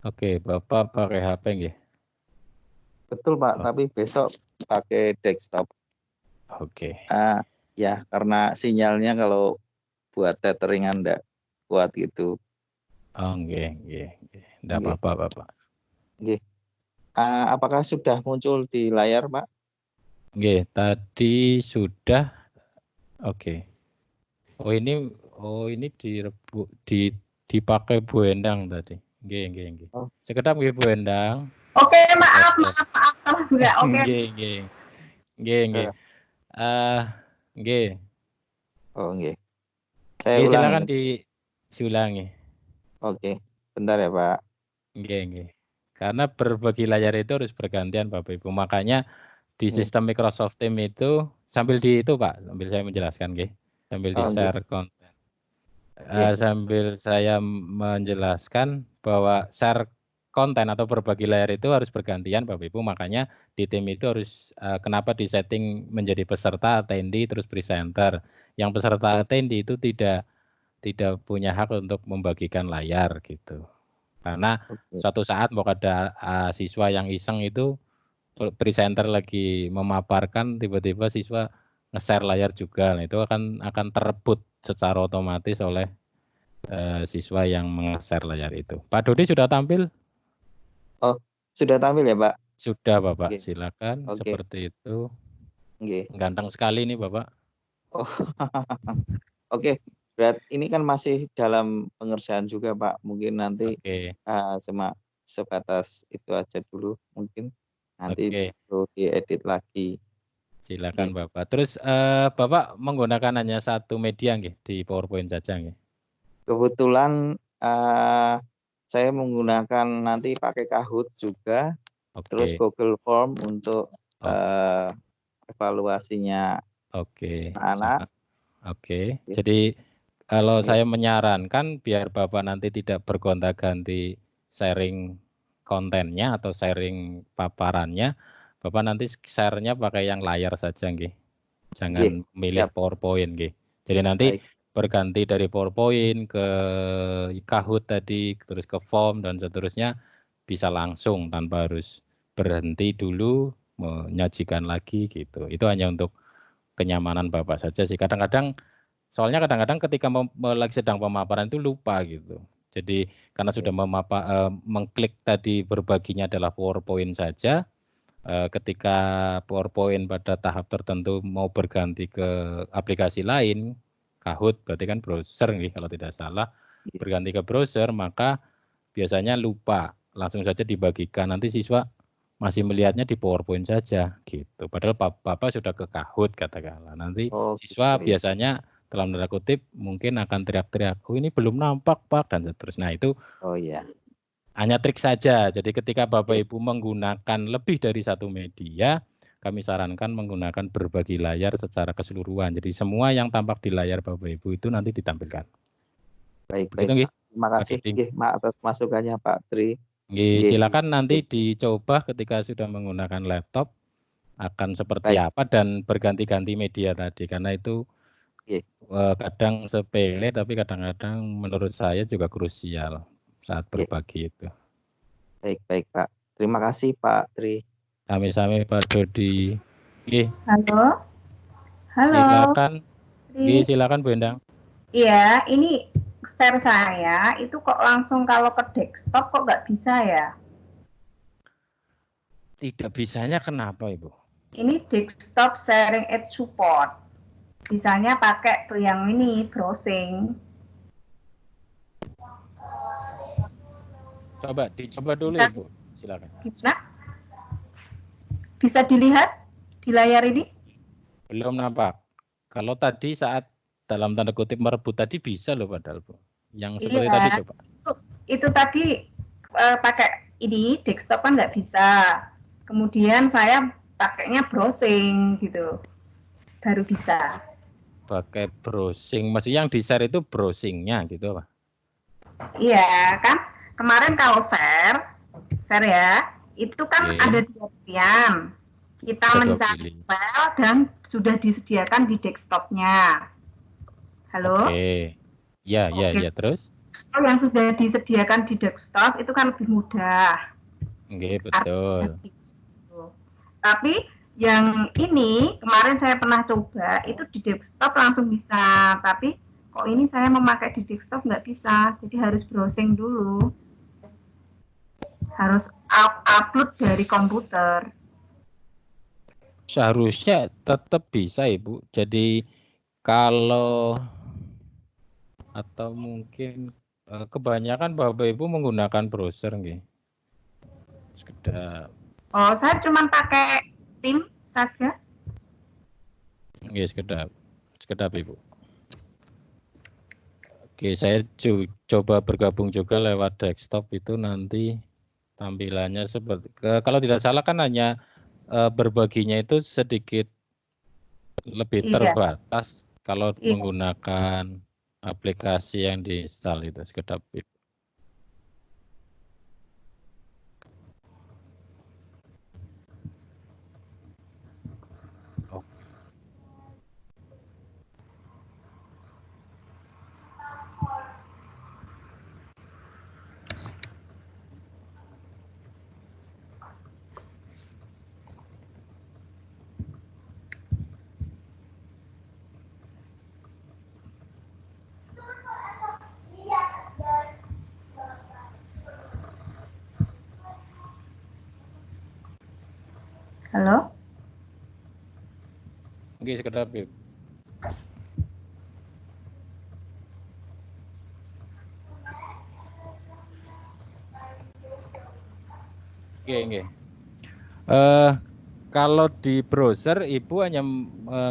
Oke, Bapak pakai HP nggih? Betul Pak, tapi besok pakai desktop. Oke. Ya, karena sinyalnya kalau buat tetheringan enggak kuat gitu. Oh, nggih. Enggak apa-apa, Bapak. Nggih. Apakah sudah muncul di layar, Pak? Nggih, tadi sudah. Oke. Oh, ini dipakai Bu Endang tadi. Nggih. Oh. Sekedap nggih Bu Endang. Oke, maaf enggak. Oke. Nggih. Nggih. Oh, nggih. Saya ulangi. Silakan diulangi. Oke. Bentar ya, Pak. Nggih. Karena berbagi layar itu harus bergantian Bapak Ibu. Makanya di sistem Microsoft Teams itu sambil Pak, sambil saya menjelaskan nggih. Sambil di-share konten. Sambil saya menjelaskan bahwa share konten atau berbagi layar itu harus bergantian Bapak Ibu, makanya di tim itu harus kenapa disetting menjadi peserta, attendee, terus presenter. Yang peserta attendee itu tidak punya hak untuk membagikan layar gitu. Karena suatu saat mau ada siswa yang iseng itu presenter lagi memaparkan, tiba-tiba siswa nge-share layar juga. Nah, itu akan terebut secara otomatis oleh siswa yang nge-share layar itu. Pak Dodi sudah tampil? Oh, sudah tampil ya, Pak? Sudah, Bapak. Silakan. Seperti itu. Ganteng sekali nih, Bapak. Oh, oke. Berat ini kan masih dalam pengerjaan juga, Pak. Mungkin nanti cuma sebatas itu aja dulu, mungkin nanti perlu diedit lagi. Silakan Bapak. Terus Bapak menggunakan hanya satu media nggih, di PowerPoint saja nggih? Kebetulan saya menggunakan nanti pakai Kahoot juga, terus Google Form untuk evaluasinya anak. Oke. Jadi kalau saya menyarankan biar Bapak nanti tidak bergonta-ganti sharing kontennya atau sharing paparannya, Bapak nanti share-nya pakai yang layar saja nggih. Jangan milih PowerPoint nggih. Jadi nanti berganti dari PowerPoint ke Kahoot tadi, terus ke form dan seterusnya bisa langsung tanpa harus berhenti dulu menyajikan lagi gitu. Itu hanya untuk kenyamanan Bapak saja sih. Soalnya kadang-kadang ketika lagi sedang pemaparan itu lupa gitu. Jadi karena sudah mengklik tadi berbaginya adalah PowerPoint saja, ketika PowerPoint pada tahap tertentu mau berganti ke aplikasi lain, Kahoot berarti kan browser nih kalau tidak salah, berganti ke browser maka biasanya lupa, langsung saja dibagikan, nanti siswa masih melihatnya di PowerPoint saja gitu. Padahal Bapak sudah ke Kahoot katakanlah. Nanti siswa biasanya dalam tanda kutip mungkin akan teriak-teriak, oh ini belum nampak Pak, dan seterusnya. Nah itu hanya trik saja. Jadi ketika Bapak Ibu menggunakan lebih dari satu media, kami sarankan menggunakan berbagi layar secara keseluruhan. Jadi semua yang tampak di layar Bapak Ibu itu nanti ditampilkan. Baik. Terima kasih atas masukannya Pak Tri. Silakan nanti dicoba ketika sudah menggunakan laptop. akan seperti apa dan berganti-ganti media tadi, karena itu kadang sepele tapi kadang-kadang menurut saya juga krusial saat berbagi itu. Baik Pak. Terima kasih Pak Tri. Sami-sami Pak Dodi. Halo. Silakan. Silakan Bu Endang. Iya, ini share saya itu kok langsung kalau ke desktop kok nggak bisa ya? Tidak bisanya kenapa Ibu? Ini desktop sharing aid support. Bisanya pakai yang ini browsing. Dicoba dulu Ibu. Silakan. Bisa dilihat di layar ini? Belum nampak. Kalau tadi saat dalam tanda kutip merebut tadi bisa loh padahal Bu. Yang seperti tadi coba. Itu tadi pakai ini desktop kan nggak bisa. Kemudian saya pakainya browsing gitu. Baru bisa. Pakai browsing. Maksudnya yang di-share itu browsingnya gitu Pak? Iya kan. Kemarin kalau share ya. Itu kan ada di bagian. Kita mencari file dan sudah disediakan di desktopnya. Halo? Ya, terus? Yang sudah disediakan di desktop itu kan lebih mudah. Betul. Tapi yang ini kemarin saya pernah coba itu di desktop langsung bisa, tapi kok ini saya memakai di desktop nggak bisa, jadi harus browsing dulu. Harus upload dari komputer. Seharusnya tetap bisa Ibu. Jadi kalau atau mungkin kebanyakan Bapak Ibu menggunakan browser nggih. Sekedap. Oh, saya cuma pakai Tim saja. Nggih, sekedap Ibu. Oke, saya coba bergabung juga lewat desktop itu nanti tampilannya seperti kalau tidak salah kan hanya berbaginya itu sedikit lebih terbatas kalau menggunakan aplikasi yang diinstal itu sekedap itu. Halo? Oke, sekedap Ibu. Oke. Kalau di browser Ibu hanya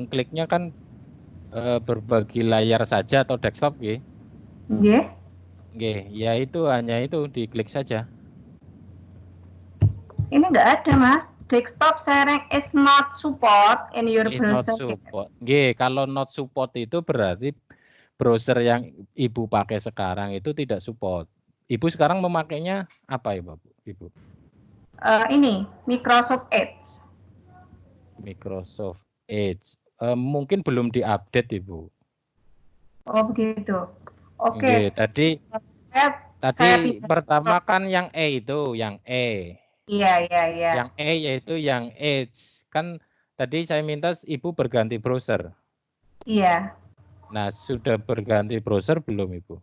kliknya kan berbagi layar saja atau desktop nggih? Nggih, ya itu hanya itu diklik saja. Ini enggak ada, Mas. Desktop sharing is not support in your browser. Not support. Nggih, kalau not support itu berarti browser yang Ibu pakai sekarang itu tidak support. Ibu sekarang memakainya apa ya, Ibu? Ini Microsoft Edge. Microsoft Edge. Mungkin belum diupdate Ibu. Oh begitu. Oke. Tadi pertama kan yang itu, yang E. Iya. Yang E yaitu yang Edge. Kan tadi saya minta Ibu berganti browser. Iya. Nah, sudah berganti browser belum Ibu?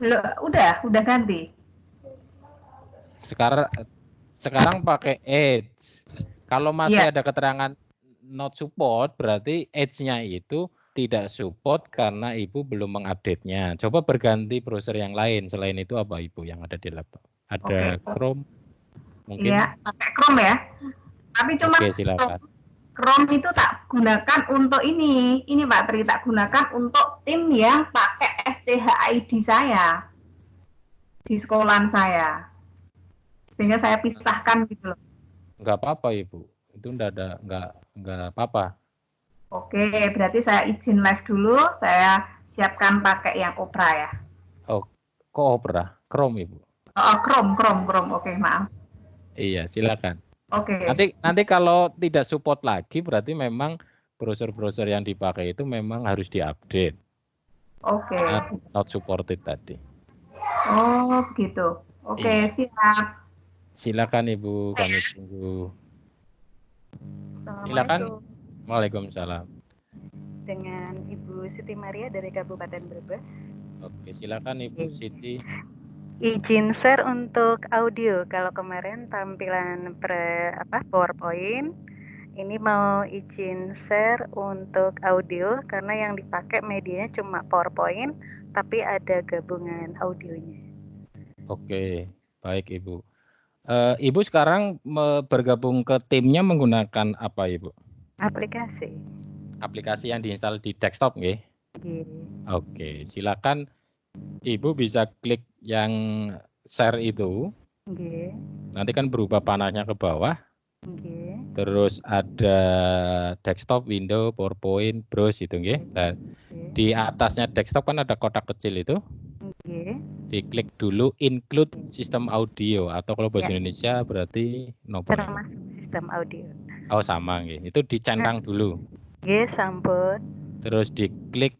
Belum, udah ganti. Sekarang pakai Edge. Kalau masih ada keterangan not support, berarti Edge-nya itu tidak support karena Ibu belum mengupdate-nya. Coba berganti browser yang lain. Selain itu apa Ibu yang ada di laptop? Ada Chrome? Mungkin? Iya, pakai Chrome ya. Tapi cuma Chrome itu tak gunakan untuk ini Pak Tri, tak gunakan untuk tim yang pakai STHID saya di sekolahan saya. Sehingga saya pisahkan gitu loh. Enggak apa-apa Ibu. Itu enggak apa-apa. Oke, berarti saya izin live dulu, saya siapkan pakai yang Opera ya. Oh, kok Opera? Chrome Ibu? Oh, Chrome. Oke, maaf. Iya, silakan. Oke. Nanti kalau tidak support lagi berarti memang browser-browser yang dipakai itu memang harus diupdate. Oke. Not supported tadi. Oh, gitu. Oke, siap. Silakan Ibu, kami tunggu. Silakan. Waalaikumsalam. Dengan Ibu Siti Maria dari Kabupaten Brebes. Oke, silakan Ibu Siti. Izin share untuk audio. Kalau kemarin tampilan PowerPoint, ini mau izin share untuk audio karena yang dipakai medianya cuma PowerPoint, tapi ada gabungan audionya. Oke, baik Ibu. Ibu sekarang bergabung ke timnya menggunakan apa Ibu? Aplikasi. Aplikasi yang diinstal di desktop, nggih? Oke, silakan Ibu bisa klik yang share itu. Nanti kan berubah panahnya ke bawah. Terus ada desktop, window, PowerPoint, browse itu nggih. Nah, di atasnya desktop kan ada kotak kecil itu. Diklik dulu include sistem audio atau kalau bahasa Indonesia berarti termasuk sistem audio. Oh, sama nggih. Itu dicentang dulu. Nggih, sampun. Terus diklik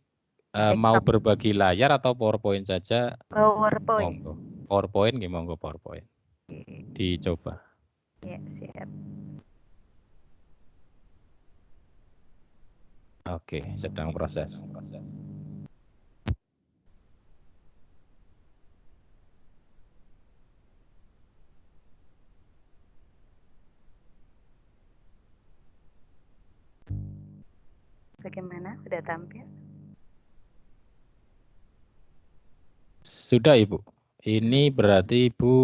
mau berbagi layar atau PowerPoint saja? PowerPoint. Monggo. PowerPoint nggih, monggo PowerPoint. Dicoba. Ya, siap. Oke, sedang proses. Bagaimana? Sudah tampil? Sudah Ibu. Ini berarti Ibu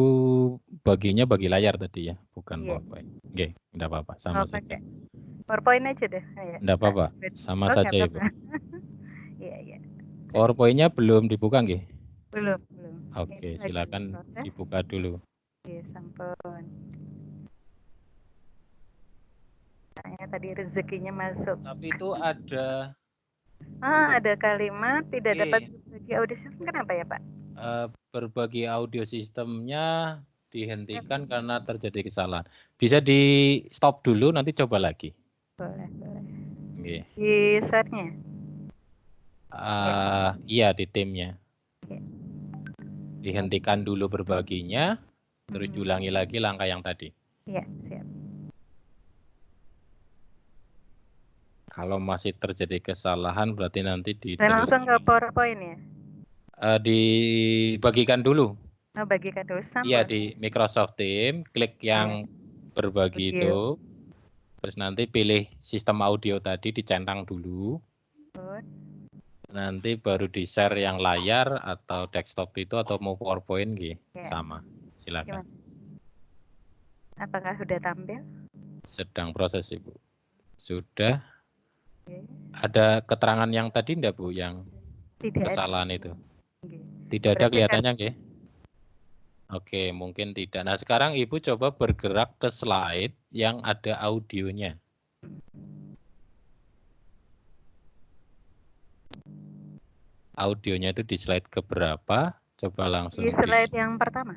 baginya bagi layar tadi ya, bukan PowerPoint. Oke, enggak apa-apa, sama saja. PowerPoint aja deh. Enggak apa-apa, sama saja Ibu. Iya. PowerPoint-nya belum dibuka nggih? Belum. Oke, silakan dibuka dulu. Iya, sampun. Saya tadi rezekinya masuk. Tapi itu ada ada kalimat tidak dapat berbagi audio sistem. Kenapa ya Pak? Berbagi audio sistemnya dihentikan karena terjadi kesalahan. Bisa di stop dulu, nanti coba lagi. Boleh. Okay. Di share-nya? Iya, di timnya. Dihentikan dulu berbaginya, terus diulangi lagi langkah yang tadi. Iya, siap. Kalau masih terjadi kesalahan berarti nanti Saya langsung ke PowerPoint ya? Dibagikan dulu. Bagikan dulu. Iya, di Microsoft Teams, klik yang berbagi itu. Terus nanti pilih sistem audio tadi, dicentang dulu. Nanti baru di-share yang layar atau desktop itu atau mau PowerPoint gitu. Sama. Silakan. Apakah sudah tampil? Sedang proses Ibu. Sudah. Ada keterangan yang tadi enggak Bu yang kesalahan itu? Tidak ada kelihatannya nggih? Oke, mungkin tidak. Nah, sekarang Ibu coba bergerak ke slide yang ada audionya. Audionya itu di slide keberapa? Coba langsung. Di slide yang pertama.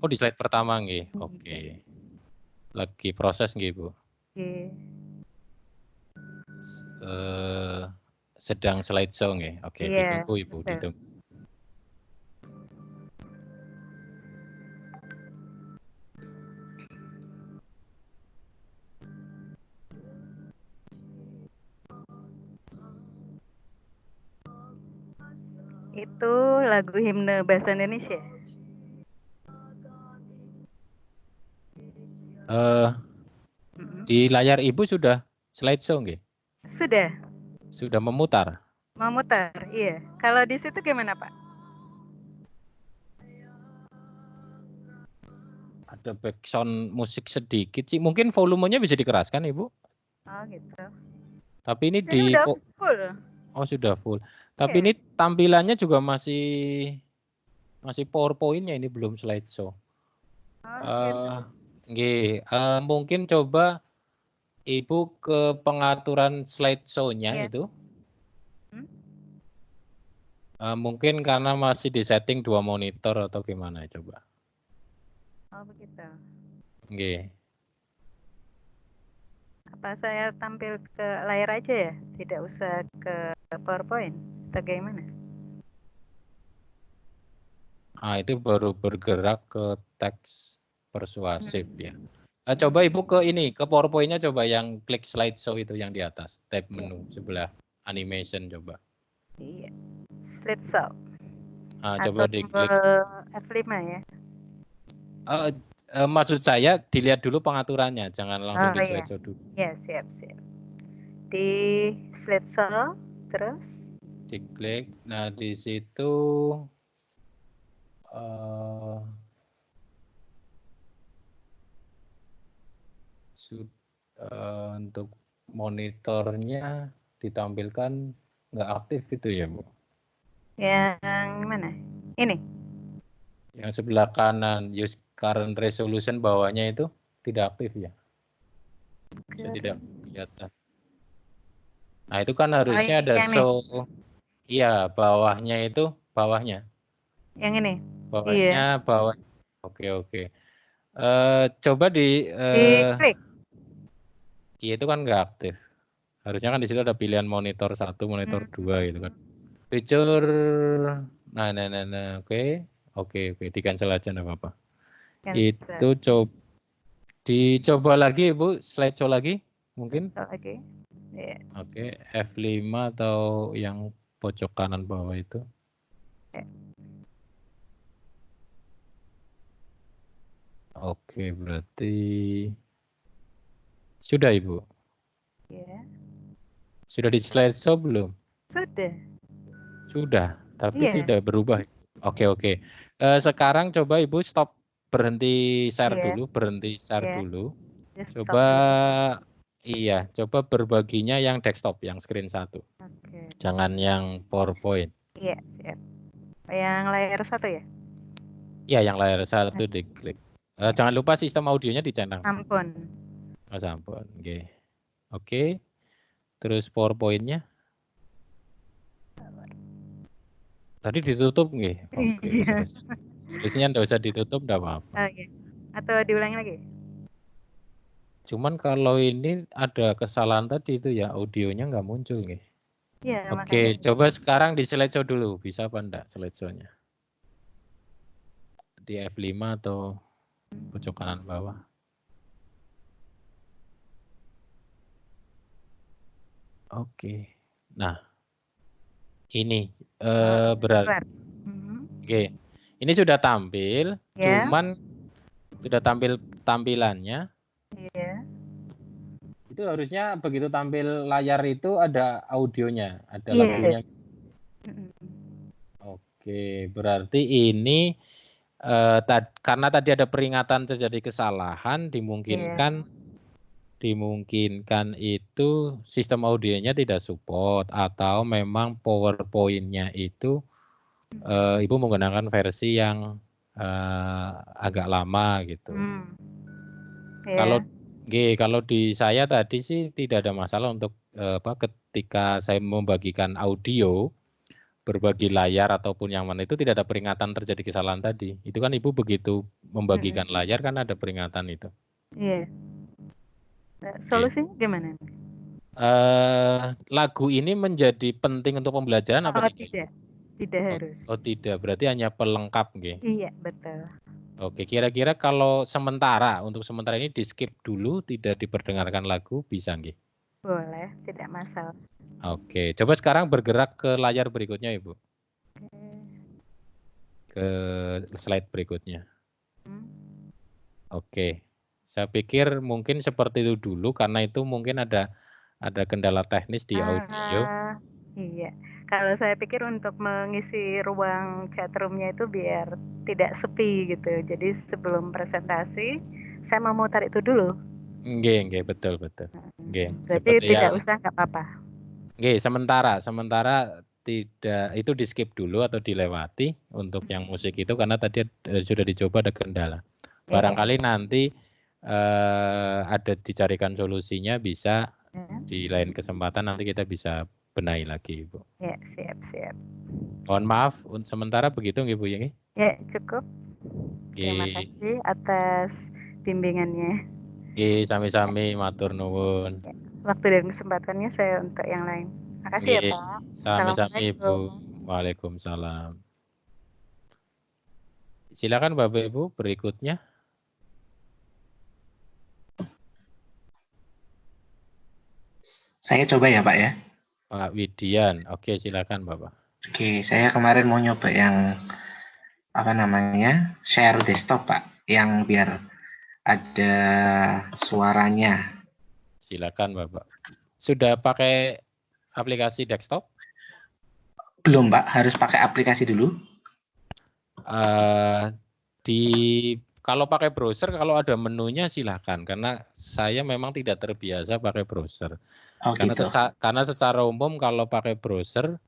Oh, di slide pertama nggih. Oke. Lagi proses nggih, Bu? Sedang slideshow nggih. Oke, ditunggu Ibu, ditunggu. Itu lagu himne bahasa Indonesia. Di layar Ibu sudah slideshow nggih? Sudah memutar? Memutar, iya. Kalau di situ gimana Pak? Ada background musik sedikit sih. Mungkin volumenya bisa dikeraskan Ibu? Oh gitu. Tapi ini sudah full. Oh, sudah full. Tapi ini tampilannya juga masih PowerPoint-nya, ini belum slideshow. Mungkin coba Ibu ke pengaturan slideshow-nya itu. Mungkin karena masih di setting 2 monitor atau gimana coba. Oh begitu. Apa saya tampil ke layar aja ya? Tidak usah ke PowerPoint? Bagaimana? Itu baru bergerak ke teks persuasif ya. Coba Ibu ke PowerPoint-nya coba yang klik slideshow itu yang di atas, tab menu sebelah animation coba. Iya. Slideshow. Coba diklik. F5 ya. Maksud saya dilihat dulu pengaturannya, jangan langsung di slideshow dulu. Ya, siap. Di slideshow, terus? Diklik. Nah, di situ untuk monitornya ditampilkan nggak aktif itu ya, Bu? Yang mana? Ini? Yang sebelah kanan, use current resolution bawahnya itu tidak aktif ya? Saya tidak kelihatan. Nah, itu kan harusnya ada show. Iya, bawahnya. Yang ini? Bawahnya, bawah. Oke. Coba diklik. Iya, itu kan nggak aktif. Harusnya kan di situ ada pilihan monitor 1, monitor 2 gitu kan. Feature, nah, oke, di cancel aja nggak apa-apa. Itu dicoba lagi Ibu, slideshow lagi mungkin? Lagi. Yeah. Oke, F5 atau yang pojok kanan bawah itu. Yeah. Oke, berarti sudah Ibu? Yeah. Sudah di slideshow belum? Sudah, tapi tidak berubah. Oke. Sekarang coba Ibu stop, berhenti share dulu, dulu. Coba coba berbaginya yang desktop, yang screen 1. Jangan yang PowerPoint. Iya, siap. Yang layar 1 ya? Iya, yang layar 1 diklik. Jangan lupa sistem audionya dicentang. Sampun. Sampun, Oke. Terus PowerPoint-nya? Tadi ditutup nggih? Oke. Terusnya enggak usah ditutup, enggak apa-apa. Oh, iya. Atau diulangi lagi? Cuman kalau ini ada kesalahan tadi itu ya, audionya nggak muncul nggih. Iya, Oke, coba sekarang di slideshow dulu, bisa apa enggak slideshow-nya? Di F5 atau pojok kanan bawah? Oke. Nah, ini berarti ini sudah tampil, cuman sudah tampil tampilannya. Iya. Itu harusnya begitu tampil layar itu ada audionya, ada lagunya. Oke, berarti ini karena tadi ada peringatan terjadi kesalahan, dimungkinkan itu sistem audionya tidak support atau memang PowerPoint-nya itu Ibu menggunakan versi yang agak lama gitu. Kalau di saya tadi sih tidak ada masalah untuk ketika saya membagikan audio berbagi layar ataupun yang mana itu tidak ada peringatan terjadi kesalahan tadi. Itu kan Ibu begitu membagikan layar kan ada peringatan itu. Iya. Solusinya gimana? Lagu ini menjadi penting untuk pembelajaran apa tidak? Tidak harus. Oh tidak, berarti hanya pelengkap nggih. Iya, betul. Oke, kira-kira kalau untuk sementara ini di skip dulu, tidak diperdengarkan lagu, bisa nggih? Boleh, tidak masalah. Oke, coba sekarang bergerak ke layar berikutnya Ibu. Ke slide berikutnya. Oke, saya pikir mungkin seperti itu dulu karena itu mungkin ada kendala teknis di audio. Iya. Kalau saya pikir untuk mengisi ruang chatroom-nya itu biar tidak sepi gitu. Jadi sebelum presentasi, saya mau mutar itu dulu. Nggih, betul. Nggih. Berarti tidak usah, nggak apa-apa. Nggih, sementara tidak, itu di skip dulu atau dilewati untuk yang musik itu karena tadi sudah dicoba ada kendala. Barangkali nanti ada dicarikan solusinya, bisa di lain kesempatan nanti kita bisa benahi lagi, Ibu. Ya, siap. Mohon maaf, sementara begitu, Ibu ya? Ya, cukup. Terima kasih atas bimbingannya. Oke, sami-sami matur nuwun. Waktu dan kesempatannya saya untuk yang lain. Makasih ya Pak. Sami-sami Ibu. Waalaikumsalam. Silakan Bapak Ibu berikutnya. Saya coba ya Pak ya. Pak Widian. Oke, silakan Bapak. Oke, saya kemarin mau nyoba yang share desktop Pak, yang biar ada suaranya. Silakan Bapak. Sudah pakai aplikasi desktop? Belum Pak, harus pakai aplikasi dulu. Kalau pakai browser, kalau ada menunya silakan, karena saya memang tidak terbiasa pakai browser. Karena secara umum kalau pakai browser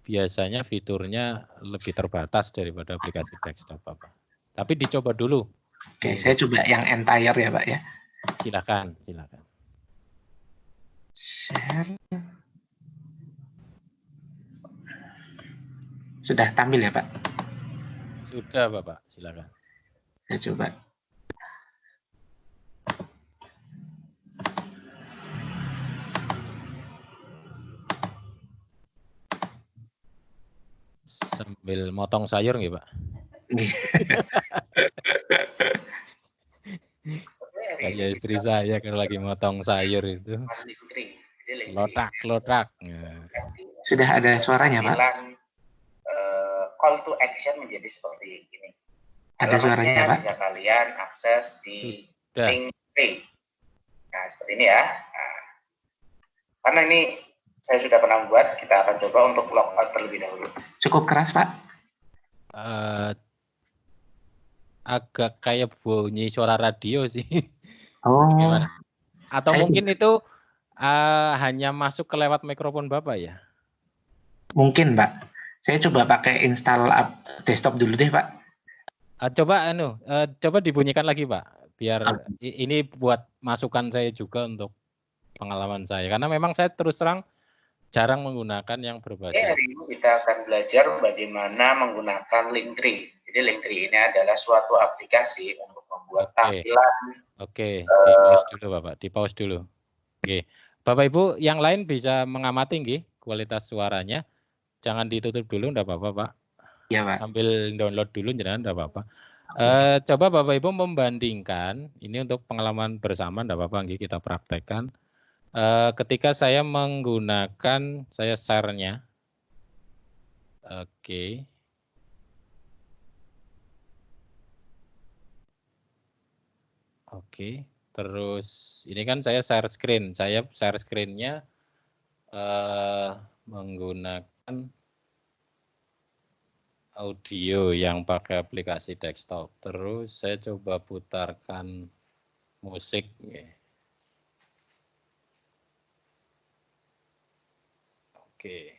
biasanya fiturnya lebih terbatas daripada aplikasi desktop Bapak. Tapi dicoba dulu. Oke, saya coba yang entire ya Pak ya. Silakan. Share. Sudah tampil ya Pak? Sudah Bapak, silakan. Saya coba. Sambil motong sayur nggih Pak? Kayak istri saya kalau lagi motong sayur itu. Lotak. Sudah ada suaranya Pak? Call to action menjadi seperti ini. Ada suaranya Pak? Bisa kalian akses di link Tree. Nah, seperti ini ya. Nah, karena ini saya sudah pernah buat, kita akan coba untuk logout terlebih dahulu. Cukup keras Pak? Agak kayak bunyi suara radio sih. Oh. Gimana? Atau mungkin itu hanya masuk ke lewat mikrofon Bapak ya? Mungkin Pak. Saya coba pakai install desktop dulu deh Pak. Coba dibunyikan lagi Pak, biar ini buat masukan saya juga untuk pengalaman saya, karena memang saya terus terang jarang menggunakan yang berbasis. Hari ini kita akan belajar bagaimana menggunakan Linktree. Jadi Linktree ini adalah suatu aplikasi untuk membuat tampilan. Oke, di-pause dulu Bapak, di-pause dulu. Oke, Bapak Ibu yang lain bisa mengamati nggih kualitas suaranya. Jangan ditutup dulu, enggak apa-apa Pak. Iya Pak. Sambil download dulu, jangan enggak apa-apa. Coba Bapak Ibu membandingkan, ini untuk pengalaman bersama, enggak apa-apa nggih kita praktekkan. Ketika saya menggunakan, saya share-nya. Oke. Oke, terus ini kan saya share screen. Saya share screen-nya menggunakan audio yang pakai aplikasi desktop. Terus saya coba putarkan musik. Oke.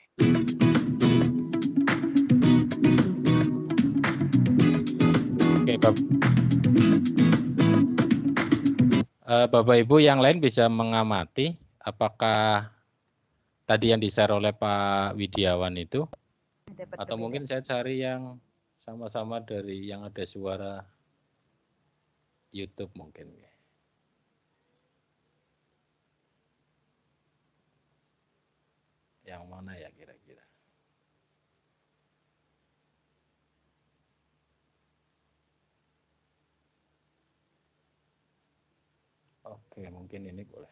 Oke, Bapak Ibu yang lain bisa mengamati apakah tadi yang di-share oleh Pak Widiawan itu, atau mungkin saya cari yang sama-sama dari yang ada suara YouTube mungkin. Yang mana ya kira-kira? Oke, mungkin ini boleh.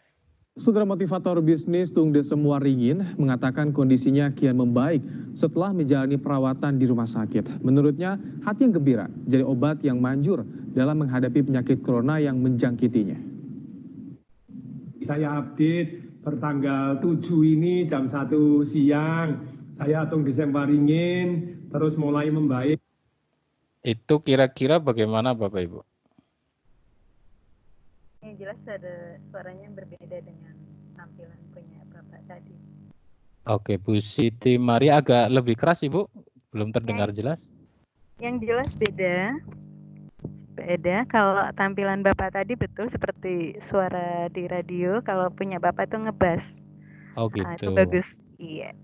Saudara motivator bisnis Tung Desem Waringin mengatakan kondisinya kian membaik setelah menjalani perawatan di rumah sakit. Menurutnya, hati yang gembira jadi obat yang manjur dalam menghadapi penyakit corona yang menjangkitinya. Saya update pertanggal 7 ini jam 1 siang. Saya Tung Desem Waringin terus mulai membaik. Itu kira-kira bagaimana Bapak Ibu? Yang jelas ada suaranya berbeda dengan tampilan punya Bapak tadi. Oke, Bu Siti Maria agak lebih keras Ibu, belum terdengar jelas. Yang jelas beda. Kalau tampilan Bapak tadi betul seperti suara di radio, kalau punya Bapak itu ngebas. Oh gitu. Itu bagus. Iya.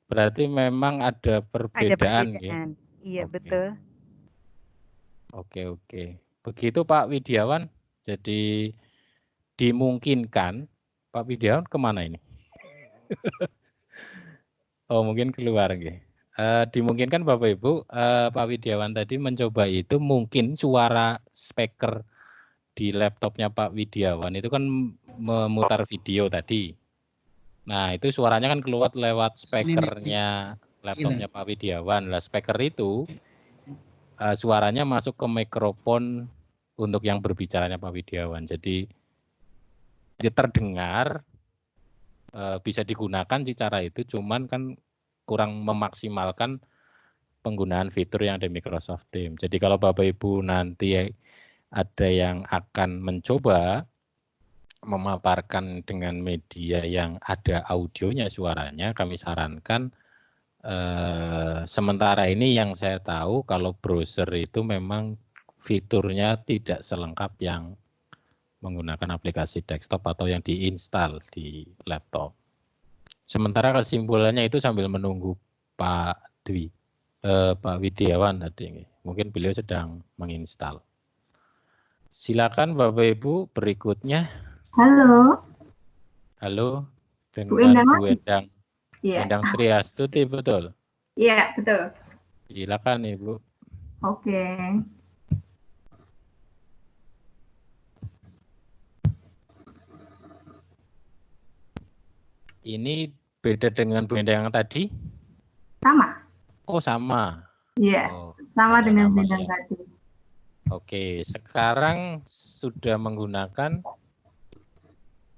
Berarti memang ada perbedaan. Ya? Iya, betul. Oke. Begitu Pak Widiawan. Jadi dimungkinkan, Pak Widiawan kemana ini? Oh mungkin keluar nggih. Dimungkinkan Bapak Ibu, Pak Widiawan tadi mencoba itu mungkin suara speaker di laptopnya Pak Widiawan itu kan memutar video tadi. Nah itu suaranya kan keluar lewat speakernya laptopnya Pak Widiawan. Lah speaker itu suaranya masuk ke mikrofon untuk yang berbicaranya Pak Widiawan. Jadi terdengar, bisa digunakan sih cara itu, cuman kan kurang memaksimalkan penggunaan fitur yang ada di Microsoft Teams. Jadi kalau Bapak Ibu nanti ada yang akan mencoba memaparkan dengan media yang ada audionya, suaranya, kami sarankan sementara ini yang saya tahu kalau browser itu memang fiturnya tidak selengkap yang menggunakan aplikasi desktop atau yang diinstal di laptop. Sementara kesimpulannya itu sambil menunggu Pak Widiawan tadi, mungkin beliau sedang menginstal. Silakan Bapak Ibu berikutnya. Halo. Halo, dengan Bu Endang. Iya. Endang Triastuti, betul? Iya, betul. Silakan Ibu. Oke. Ini beda dengan Bu Endang yang tadi? Sama. Oh, sama. Iya, sama dengan Bu Endang tadi. Oke, sekarang sudah menggunakan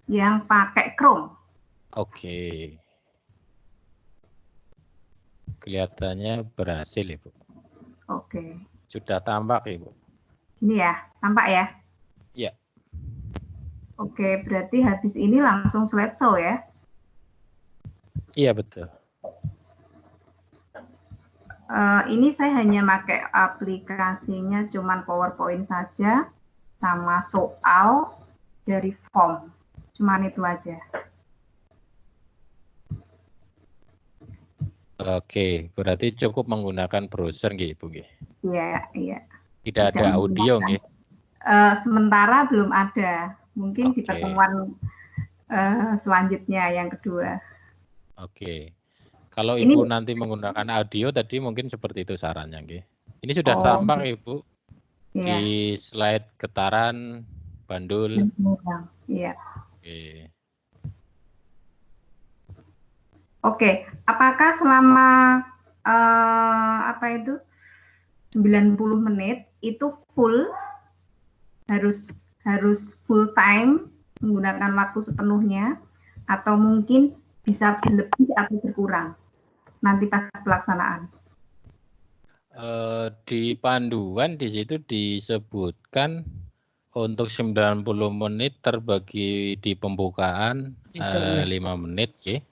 yang pakai Chrome. Oke. Kelihatannya berhasil, Ibu. Oke. Sudah tampak, Ibu. Ini ya, tampak ya? Iya. Oke, berarti habis ini langsung slideshow ya? Iya, betul. Ini saya hanya pakai aplikasinya cuman PowerPoint saja, sama soal dari form. Cuman itu aja. Oke, berarti cukup menggunakan browser nggih, Ibu nggih? Iya, iya. Tidak ada audio nggih? Sementara belum ada. Mungkin di pertemuan selanjutnya yang kedua. Oke. Kalau Ibu nanti menggunakan audio tadi mungkin seperti itu sarannya nggih. Ini sudah tampak Ibu di slide getaran bandul. Iya. Oke. Oke, apakah selama 90 menit itu full harus full time menggunakan waktu sepenuhnya atau mungkin bisa lebih atau berkurang nanti pas pelaksanaan? Di panduan di situ disebutkan untuk 90 menit terbagi di pembukaan 5 menit ya.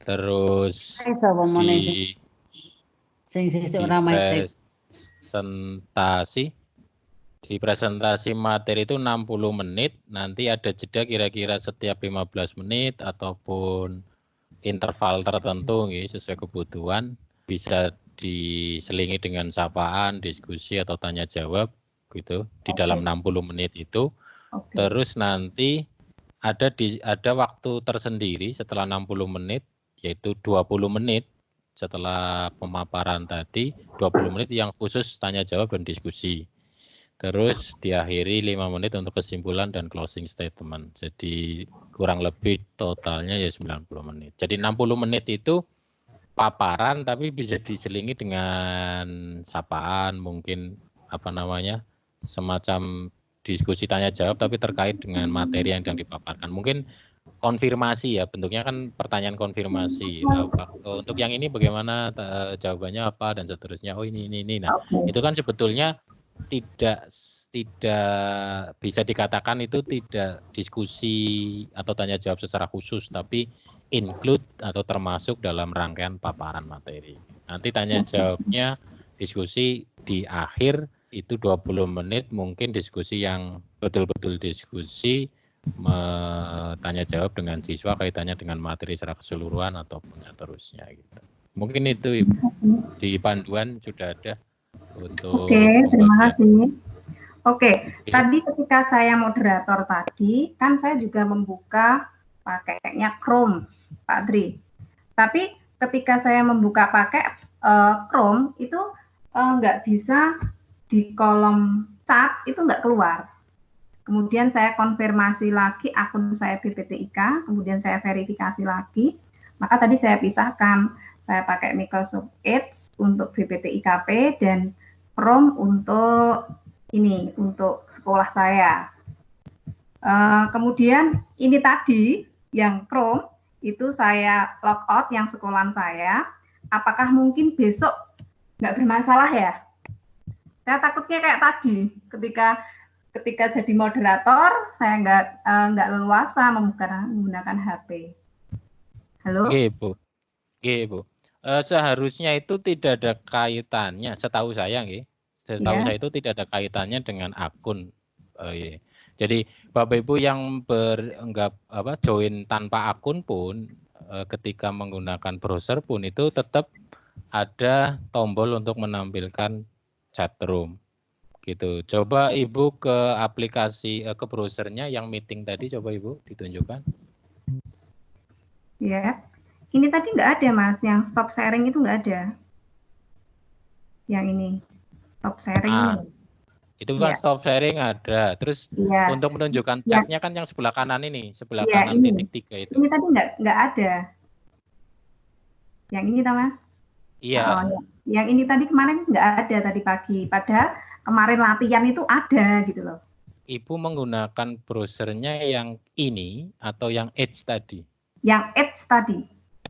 Terus di presentasi materi itu 60 menit, nanti ada jeda kira-kira setiap 15 menit ataupun interval tertentu sesuai kebutuhan, bisa diselingi dengan sapaan, diskusi atau tanya jawab gitu di dalam 60 menit itu. Terus nanti ada waktu tersendiri setelah 60 menit yaitu 20 menit setelah pemaparan tadi, 20 menit yang khusus tanya jawab dan diskusi. Terus diakhiri 5 menit untuk kesimpulan dan closing statement. Jadi kurang lebih totalnya ya 90 menit. Jadi 60 menit itu paparan tapi bisa diselingi dengan sapaan, mungkin semacam diskusi tanya jawab tapi terkait dengan materi yang sedang dipaparkan. Mungkin konfirmasi ya, bentuknya kan pertanyaan konfirmasi. Untuk yang ini bagaimana jawabannya apa dan seterusnya. Oh ini. Nah, itu kan sebetulnya tidak bisa dikatakan itu tidak diskusi atau tanya jawab secara khusus, tapi include atau termasuk dalam rangkaian paparan materi. Nanti tanya jawabnya diskusi di akhir itu 20 menit, mungkin diskusi yang betul-betul diskusi, tanya jawab dengan siswa kaitannya dengan materi secara keseluruhan ataupun seterusnya gitu. Mungkin itu Ibu. Di panduan sudah ada untuk terima kasih. Oke, tadi ketika saya moderator tadi, kan saya juga membuka pakainya Chrome, Pak Dri. Tapi ketika saya membuka pakai Chrome, itu nggak bisa di kolom chat, itu nggak keluar. Kemudian saya konfirmasi lagi akun saya BPTIK, kemudian saya verifikasi lagi, maka tadi saya pisahkan. Saya pakai Microsoft Edge untuk BPTIKP dan Chrome untuk ini untuk sekolah saya. Kemudian ini tadi yang Chrome itu saya logout yang sekolahan saya. Apakah mungkin besok nggak bermasalah ya? Saya takutnya kayak tadi ketika jadi moderator saya nggak leluasa menggunakan HP. Halo? Oke, Bu. Oke, Bu. Seharusnya itu tidak ada kaitannya, setahu saya, nggih. Setahu saya itu tidak ada kaitannya dengan akun. Jadi Bapak Ibu yang join tanpa akun pun ketika menggunakan browser pun itu tetap ada tombol untuk menampilkan chat room. Gitu. Coba Ibu ke aplikasi ke browsernya yang meeting tadi, coba Ibu ditunjukkan. Ya. Ini tadi nggak ada, Mas. Yang stop sharing itu nggak ada. Yang ini. Stop sharing. Itu kan stop sharing ada. Terus untuk menunjukkan chatnya kan yang sebelah kanan ini, sebelah kanan ini. titik 3 itu. Ini tadi nggak ada. Yang ini, Mas? Iya. Yang ini tadi kemarin nggak ada tadi pagi. Padahal kemarin latihan itu ada gitu loh. Ibu menggunakan browsernya yang ini atau yang Edge tadi? Yang Edge tadi.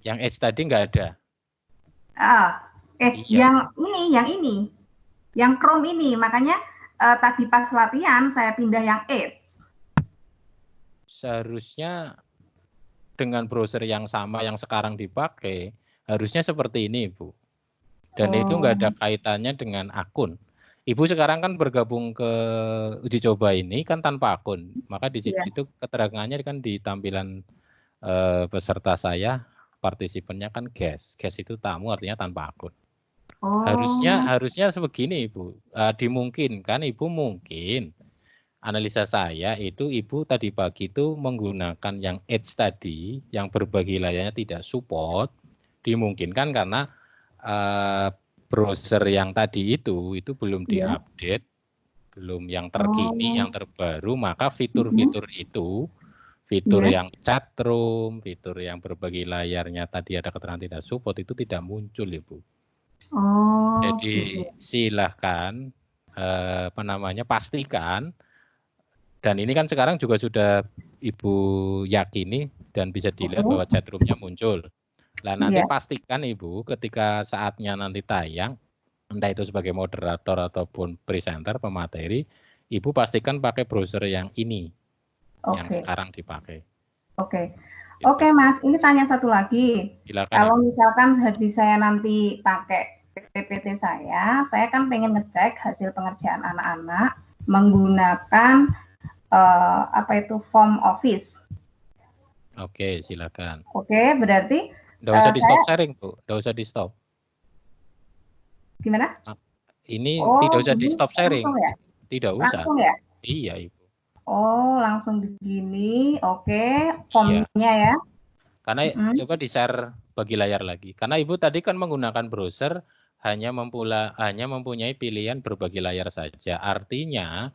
Yang Edge tadi nggak ada. Yang ini. Yang Chrome ini, makanya tadi pas latihan saya pindah yang Edge. Seharusnya dengan browser yang sama yang sekarang dipakai, harusnya seperti ini, Bu. Dan itu nggak ada kaitannya dengan akun. Ibu sekarang kan bergabung ke uji coba ini kan tanpa akun. Maka di situ keterangannya kan di tampilan peserta saya, partisipannya kan guest. Guest itu tamu, artinya tanpa akun. Harusnya sebegini, Ibu. Dimungkinkan Ibu mungkin analisa saya itu Ibu tadi pagi itu menggunakan yang Edge tadi yang berbagi layarnya tidak support, dimungkinkan karena browser yang tadi itu belum diupdate, belum yang terkini, yang terbaru, maka fitur-fitur itu, fitur yang chat room, fitur yang berbagi layarnya tadi ada keterangan tidak support itu tidak muncul, Ibu. Jadi silahkan pastikan, dan ini kan sekarang juga sudah Ibu yakini dan bisa dilihat bahwa chat room-nya muncul. Nah, nanti pastikan Ibu ketika saatnya nanti tayang, entah itu sebagai moderator ataupun presenter, pemateri, Ibu pastikan pakai browser yang ini, yang sekarang dipakai. Oke, Mas, ini tanya satu lagi. Silakan. Kalau misalkan habis saya nanti pakai PPT saya kan pengen ngecek hasil pengerjaan anak-anak menggunakan form Office. Oke, silakan. Oke, berarti nggak usah di stop sharing, Bu. Nggak usah di stop. Gimana? Ini tidak usah di stop sharing. Ya? Tidak usah. Langsung ya? Iya, Ibu. Langsung begini. Oke, formnya ya. Karena coba di-share bagi layar lagi. Karena Ibu tadi kan menggunakan browser hanya mempunyai pilihan berbagi layar saja. Artinya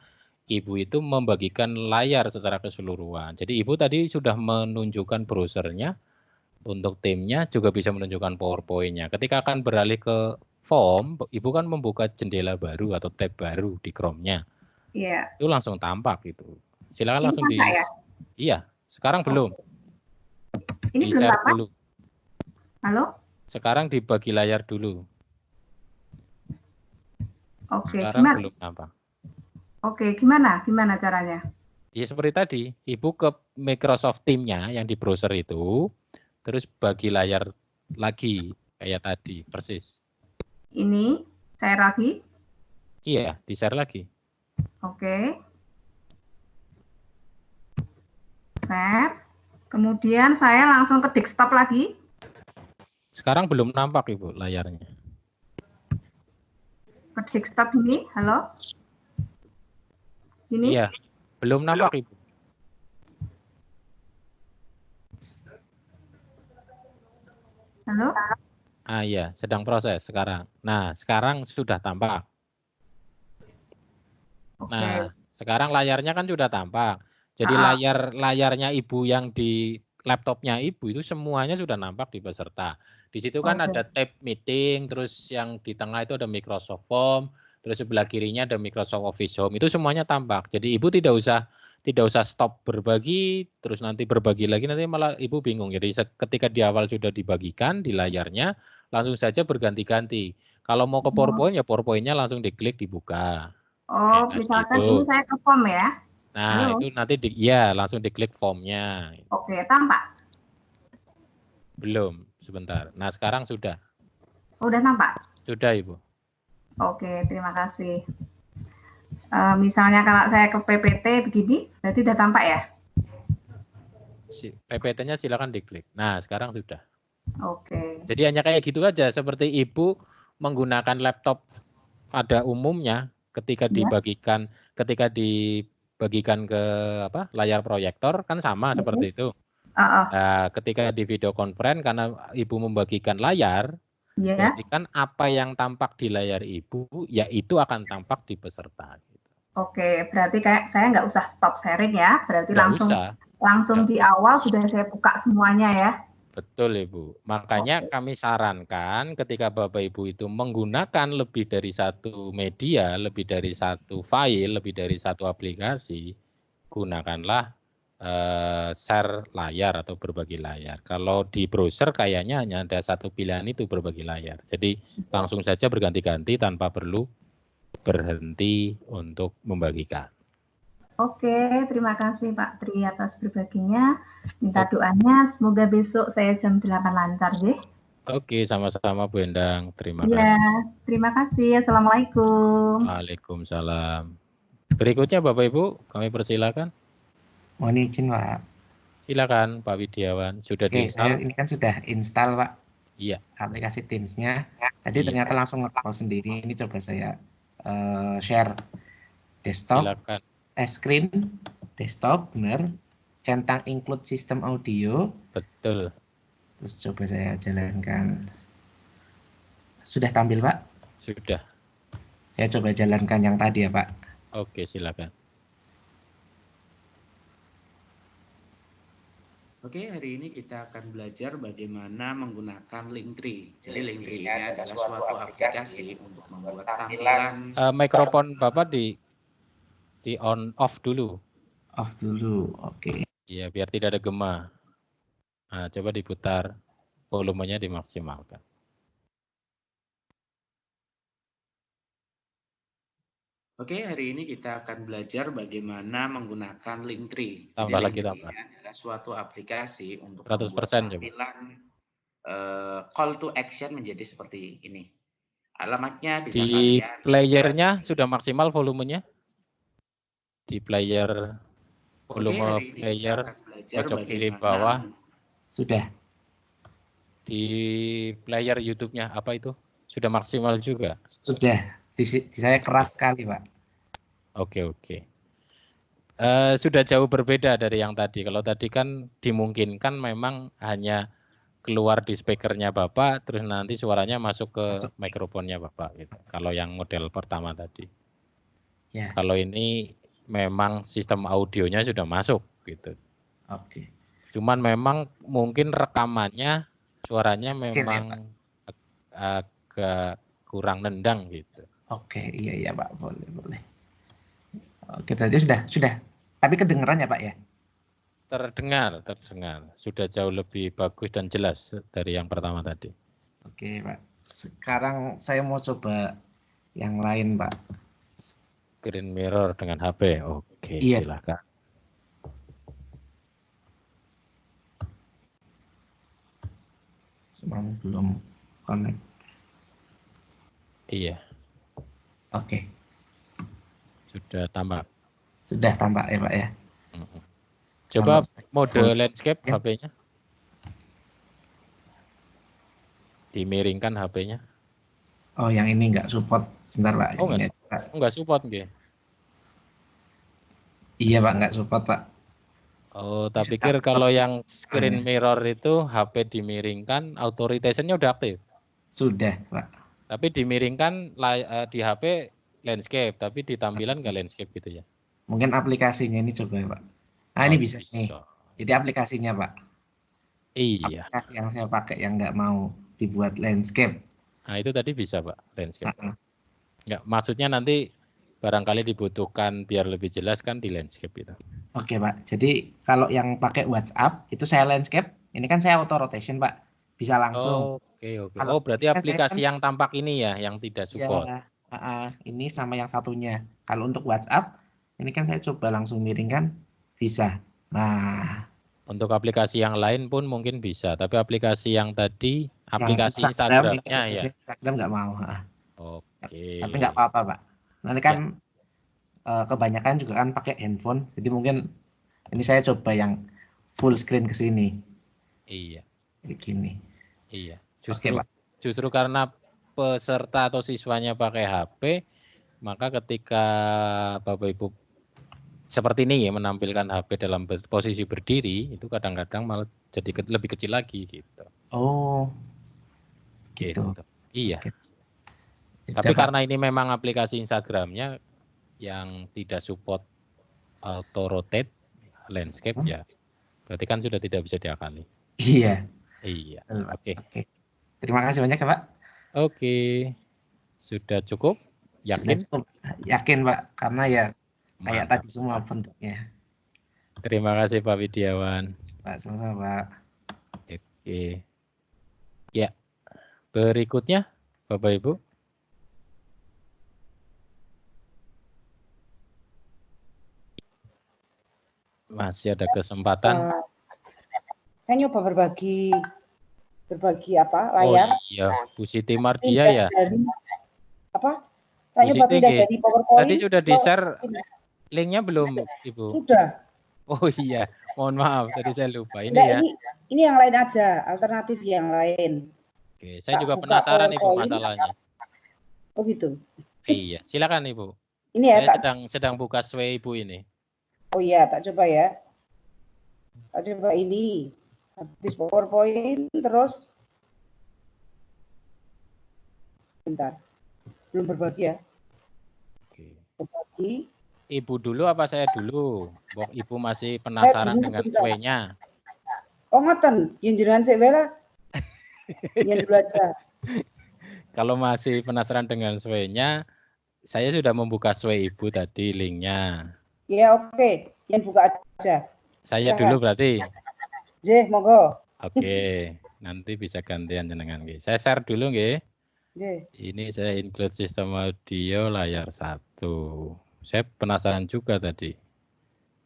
Ibu itu membagikan layar secara keseluruhan. Jadi Ibu tadi sudah menunjukkan browsernya, untuk timnya juga bisa menunjukkan PowerPoint-nya. Ketika akan beralih ke form, Ibu kan membuka jendela baru atau tab baru di Chrome-nya. Iya. Itu langsung tampak gitu. Silakan langsung di. Ya? Iya, sekarang belum. Ini di share dulu. Halo? Sekarang dibagi layar dulu. Sekarang gimana? Belum nampak. Gimana caranya? Ya seperti tadi, Ibu ke Microsoft Teams-nya yang di browser itu, terus bagi layar lagi kayak tadi, persis. Ini share lagi? Iya, di share lagi. Share. Kemudian saya langsung ke desktop lagi. Sekarang belum nampak Ibu layarnya. Ke desktop ini, halo? Ini? Iya, belum nampak Ibu. Halo? Iya, sedang proses sekarang. Nah, sekarang sudah tampak. Nah, sekarang layarnya kan sudah tampak. Jadi layarnya Ibu yang di laptopnya Ibu itu semuanya sudah nampak di peserta. Di situ kan ada tab meeting, terus yang di tengah itu ada Microsoft Form, terus sebelah kirinya ada Microsoft Office Home. Itu semuanya tampak. Jadi Ibu tidak usah stop berbagi, terus nanti berbagi lagi, nanti malah Ibu bingung. Jadi ketika di awal sudah dibagikan di layarnya, langsung saja berganti-ganti. Kalau mau ke PowerPoint, ya PowerPoint-nya langsung diklik dibuka. Oh, misalkan ini saya ke form ya. Nah, itu nanti langsung diklik formnya. Oke, tampak? Belum, sebentar. Nah, sekarang sudah. Udah tampak? Sudah, Ibu. Oke, terima kasih. Misalnya kalau saya ke PPT begini, berarti udah tampak ya? PPT-nya silakan diklik. Nah, sekarang sudah. Oke. Jadi hanya kayak gitu aja, seperti Ibu menggunakan laptop pada umumnya ketika dibagikan ke layar proyektor kan sama seperti itu. Nah, ketika di video conference karena Ibu membagikan layar, berarti kan apa yang tampak di layar Ibu, ya itu akan tampak di peserta. Oke, berarti kayak saya nggak usah stop sharing ya, berarti nggak langsung di awal sudah saya buka semuanya ya. Betul Ibu. Makanya kami sarankan ketika Bapak Ibu itu menggunakan lebih dari satu media, lebih dari satu file, lebih dari satu aplikasi, gunakanlah share layar atau berbagi layar. Kalau di browser kayaknya hanya ada satu pilihan itu berbagi layar. Jadi langsung saja berganti-ganti tanpa perlu berhenti untuk membagikan. Oke, terima kasih Pak Tri atas berbaginya. Minta doanya, semoga besok saya jam 8 lancar, ya. Oke, sama-sama Bu Endang. Terima kasih. Terima kasih. Assalamualaikum. Waalaikumsalam. Berikutnya Bapak Ibu, kami persilakan. Mohon izin Pak. Silakan Pak Widiawan. Sudah diinstal? Ini kan sudah install Pak. Iya. Aplikasi Teams-nya. Tadi ternyata langsung nge-close sendiri. Ini coba saya share desktop. Silakan. Screen desktop, benar. Centang include sistem audio. Betul. Terus coba saya jalankan. Sudah tampil Pak? Sudah. Saya coba jalankan yang tadi ya Pak. Oke, silakan. Oke, hari ini kita akan belajar bagaimana menggunakan Linktree. Jadi Linktree ini adalah suatu aplikasi untuk membuat tampilan. Mikrofon Bapak di on off dulu. Off dulu, oke. Iya, biar tidak ada gema. Nah, coba diputar, volumenya dimaksimalkan. Oke, hari ini kita akan belajar bagaimana menggunakan Linktree. Tambah Jadi lagi Linktree ini adalah suatu aplikasi untuk 100% membuat tampilan call to action menjadi seperti ini. Alamatnya bisa di kalian playernya sudah maksimal volumenya. Di player volume player pojok kiri bawah sudah. Di player YouTube-nya apa itu sudah maksimal juga? Sudah. Di saya keras sekali Pak. Oke. Sudah jauh berbeda dari yang tadi. Kalau tadi kan dimungkinkan memang hanya keluar di speakernya Bapak, terus nanti suaranya masuk ke mikrofonnya Bapak. Gitu. Kalau yang model pertama tadi. Ya. Kalau ini memang sistem audionya sudah masuk gitu. Oke. Cuman memang mungkin rekamannya suaranya memang agak kurang nendang gitu. Oke, iya Pak, boleh. Oke, berarti sudah. Tapi kedengeran ya Pak ya? Terdengar. Sudah jauh lebih bagus dan jelas dari yang pertama tadi. Oke Pak. Sekarang saya mau coba yang lain Pak. Screen mirror dengan HP. Oke, iya. Silakan. Cuma belum connect. Iya. Oke. Sudah tampak. Sudah tampak ya Pak ya. Coba mode landscape HP-nya. Dimiringkan HP-nya. Oh, yang ini nggak support. Sebentar Pak. Oh, nggak support nggih. Iya Pak, nggak support Pak. Oh, tak pikir kalau yang screen mirror itu HP dimiringkan, auto rotation-nya udah aktif? Sudah Pak. Tapi dimiringkan di HP landscape, tapi di tampilan nggak landscape gitu ya? Mungkin aplikasinya ini coba Pak. Nah ini bisa nih. Jadi aplikasinya Pak. Iya. Aplikasi yang saya pakai yang nggak mau dibuat landscape. Nah itu tadi bisa Pak, landscape. Nggak, maksudnya nanti barangkali dibutuhkan biar lebih jelas kan di landscape itu. Oke Pak, jadi kalau yang pakai WhatsApp itu saya landscape, ini kan saya auto rotation Pak, bisa langsung. Oke. Oh berarti aplikasi yang tampak ini ya, yang tidak support. Ya, ini sama yang satunya. Kalau untuk WhatsApp, ini kan saya coba langsung miringkan, bisa. Nah, untuk aplikasi yang lain pun mungkin bisa, tapi aplikasi yang tadi, aplikasi Instagramnya ya. Instagram nggak mau. Oke. Tapi nggak apa-apa Pak. Nanti kan kebanyakan juga kan pakai handphone, jadi mungkin ini saya coba yang full screen ke sini. Iya. Begini. Iya. Justru karena peserta atau siswanya pakai HP, maka ketika Bapak Ibu seperti ini ya menampilkan HP dalam posisi berdiri, itu kadang-kadang malah jadi lebih kecil lagi gitu. Oh. Gitu. Iya. Tapi karena ini memang aplikasi Instagramnya yang tidak support auto rotate landscape ya, berarti kan sudah tidak bisa diakali. Iya. Iya. Oke. Terima kasih banyak ya Pak. Oke. Sudah cukup? Yakin? Sudah cukup. Yakin Pak, karena ya kayak tadi semua bentuknya. Terima kasih Pak Widiawan. Pak, sama-sama Pak. Oke. Ya. Berikutnya Bapak Ibu. Masih ada kesempatan. Saya nyoba berbagi apa layar. Oh iya, Bu Siti Mardia ya. Apa? Saya nyoba pindah dari PowerPoint. Tadi sudah di-share linknya belum, Ibu? Sudah. Oh iya, mohon maaf tadi saya lupa. Ini ya. Ini yang lain aja, alternatif yang lain. Oke, saya juga penasaran Ibu masalahnya. Oh gitu. Iya, silakan Ibu. Ini ya, saya sedang buka Sway Ibu ini. Oh iya, tak coba ya. Tak coba ini. Habis PowerPoint terus. Bentar. Belum berbagi ya. Oke. Berbagi. Ibu dulu apa saya dulu? Bok Ibu masih penasaran dengan Sway-nya. Oh ngoten, yang jenengan sik wae lah. Yang dulu aja. Kalau masih penasaran dengan Sway-nya, saya sudah membuka Sway Ibu tadi linknya. Ya oke, yang buka aja. Saya dulu berarti. J, monggo. Oke, nanti bisa gantian jenengan nggih. Saya share dulu nggih. Ini saya include sistem audio layar 1. Saya penasaran juga tadi.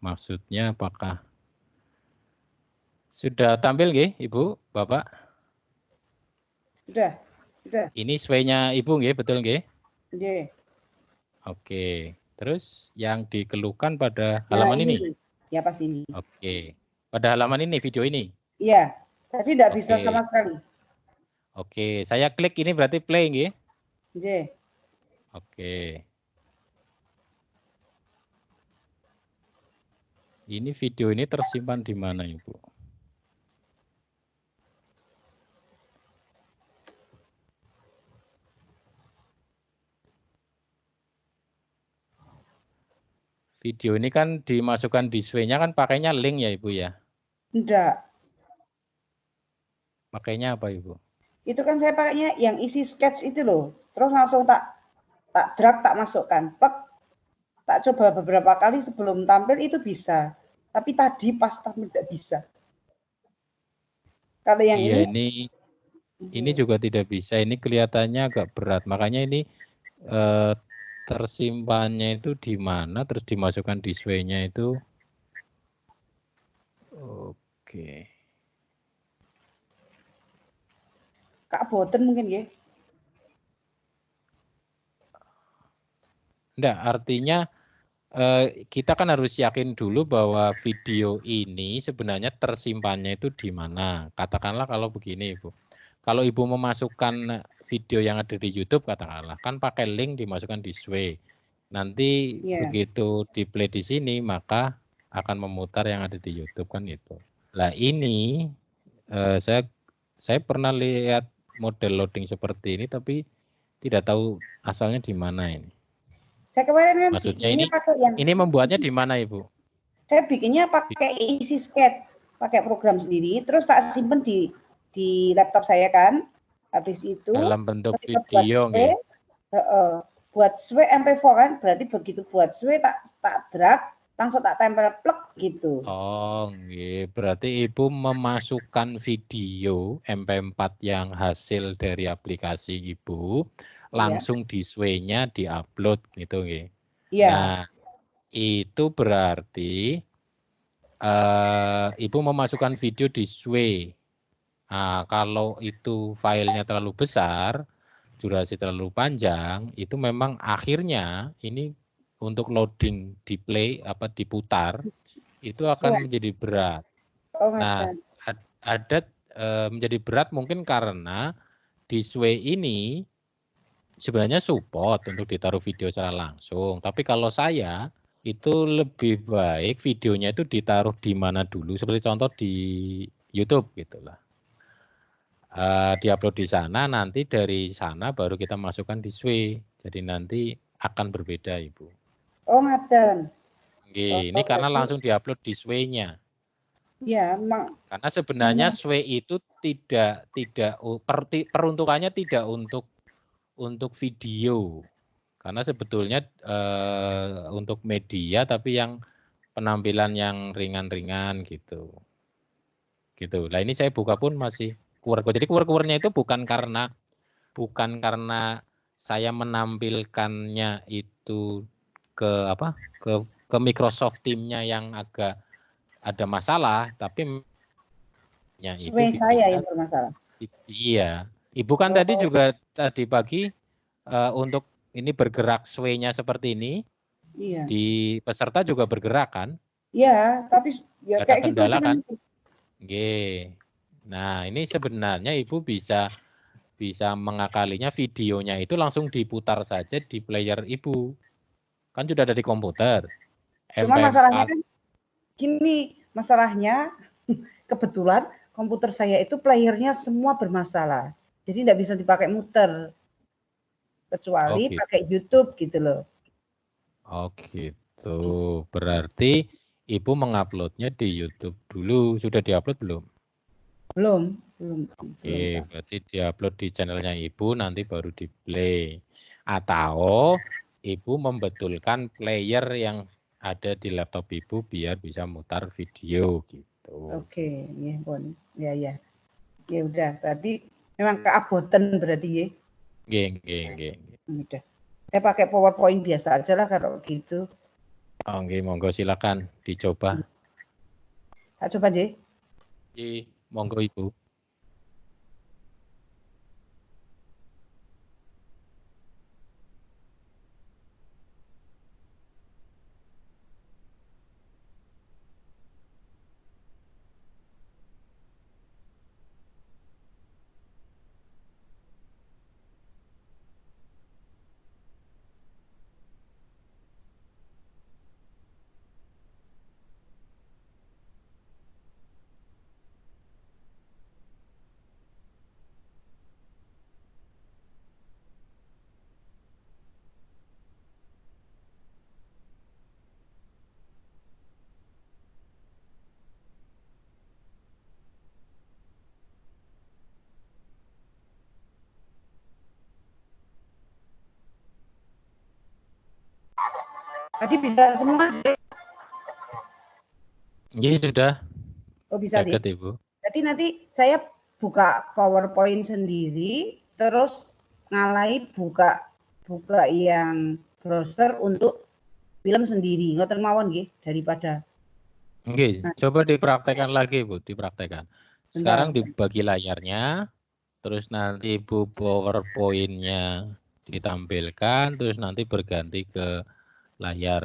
Maksudnya apakah sudah tampil nggih, Ibu, Bapak? Sudah. Ini Sway-nya Ibu nggih, betul nggih? Nggih. Oke. Terus yang dikeluhkan pada halaman ini? Ya pas ini. Oke. Pada halaman ini, video ini? Iya. Tadi tidak bisa sama sekali. Oke. Saya klik ini berarti play nggih? Nggih. Oke. Ini video ini tersimpan di mana, Ibu? Video ini kan dimasukkan di Sway-nya kan pakainya link ya Ibu ya? Enggak. Pakainya apa Ibu? Itu kan saya pakainya yang isi sketch itu loh. Terus langsung tak drag, tak masukkan. Tak coba beberapa kali sebelum tampil itu bisa. Tapi tadi pas tampil tidak bisa. Kalau yang ini juga tidak bisa. Ini kelihatannya agak berat. Makanya ini tersimpannya itu di mana, terus dimasukkan di Sway-nya itu. Oke. Kak boten mungkin ya? Enggak, artinya kita kan harus yakin dulu bahwa video ini sebenarnya tersimpannya itu di mana. Katakanlah kalau begini Ibu. Kalau Ibu memasukkan video yang ada di YouTube katakanlah, kan pakai link dimasukkan di Sway. Nanti begitu di play di sini maka akan memutar yang ada di YouTube kan itu. Lah ini saya pernah lihat model loading seperti ini tapi tidak tahu asalnya di mana ini. Saya kemarin kan maksudnya ini membuatnya di mana Ibu? Saya bikinnya pakai Easy Sketch, pakai program sendiri, terus tak simpen di laptop saya kan. Habis itu dalam bentuk video nggih. Buat SW MP4 kan, berarti begitu buat SW tak drag, langsung tak tempel plek gitu. Oh, nggih. Berarti Ibu memasukkan video MP4 yang hasil dari aplikasi Ibu langsung di SW-nya diupload gitu nggih. Iya. Nah, itu berarti Ibu memasukkan video di SW. Nah, kalau itu filenya terlalu besar, durasi terlalu panjang, itu memang akhirnya ini untuk loading di play diputar itu akan menjadi berat. Nah, ada menjadi berat mungkin karena di SW ini sebenarnya support untuk ditaruh video secara langsung. Tapi kalau saya itu lebih baik videonya itu ditaruh di mana dulu, seperti contoh di YouTube gitulah. Diupload di sana, nanti dari sana baru kita masukkan di SW. Jadi nanti akan berbeda Ibu. Oh ngaten. Ini karena langsung diupload di SW-nya. Ya, memang. Karena sebenarnya SW itu tidak peruntukannya tidak untuk video. Karena sebetulnya untuk media tapi yang penampilan yang ringan-ringan gitu. Gitu. Nah, ini saya buka pun masih QR-code. Jadi QR-nya itu bukan karena saya menampilkannya itu ke Microsoft Teams-nya yang agak ada masalah, tapi ya itu saya yang bermasalah. Iya. Ibu kan tadi juga tadi pagi untuk ini bergerak sway-nya seperti ini. Iya. Di peserta juga bergerak kan? Iya, tapi ya ada kayak kendala gitu kan? Oke. Nah, ini sebenarnya Ibu bisa mengakalinya videonya itu langsung diputar saja di player Ibu. Kan sudah ada di komputer. Cuma masalahnya kan gini, masalahnya kebetulan komputer saya itu playernya semua bermasalah. Jadi tidak bisa dipakai muter. Kecuali pakai YouTube gitu loh. Oh gitu. Berarti Ibu menguploadnya di YouTube dulu. Sudah diupload belum? Belum. Oke, berarti diupload di channelnya Ibu, nanti baru di play. Atau Ibu membetulkan player yang ada di laptop Ibu biar bisa mutar video gitu. Oke, ya Bon. Ya. Ya udah, berarti memang keaboten berarti ya. Nggih. Udah. Saya pakai PowerPoint biasa aja lah kalau gitu. Oh, nggih, monggo silakan dicoba. Tak coba, J. Monggo Ibu. Tadi bisa semua sih. Iya sudah. Oh bisa sih. Ibu. Jadi nanti saya buka PowerPoint sendiri, terus ngalai buka yang browser untuk film sendiri. Ngoten mawon nggih daripada. Nggih, coba dipraktekkan lagi Bu, dipraktekkan. Sekarang dibagi layarnya, terus nanti Ibu PowerPoint-nya ditampilkan, terus nanti berganti ke layar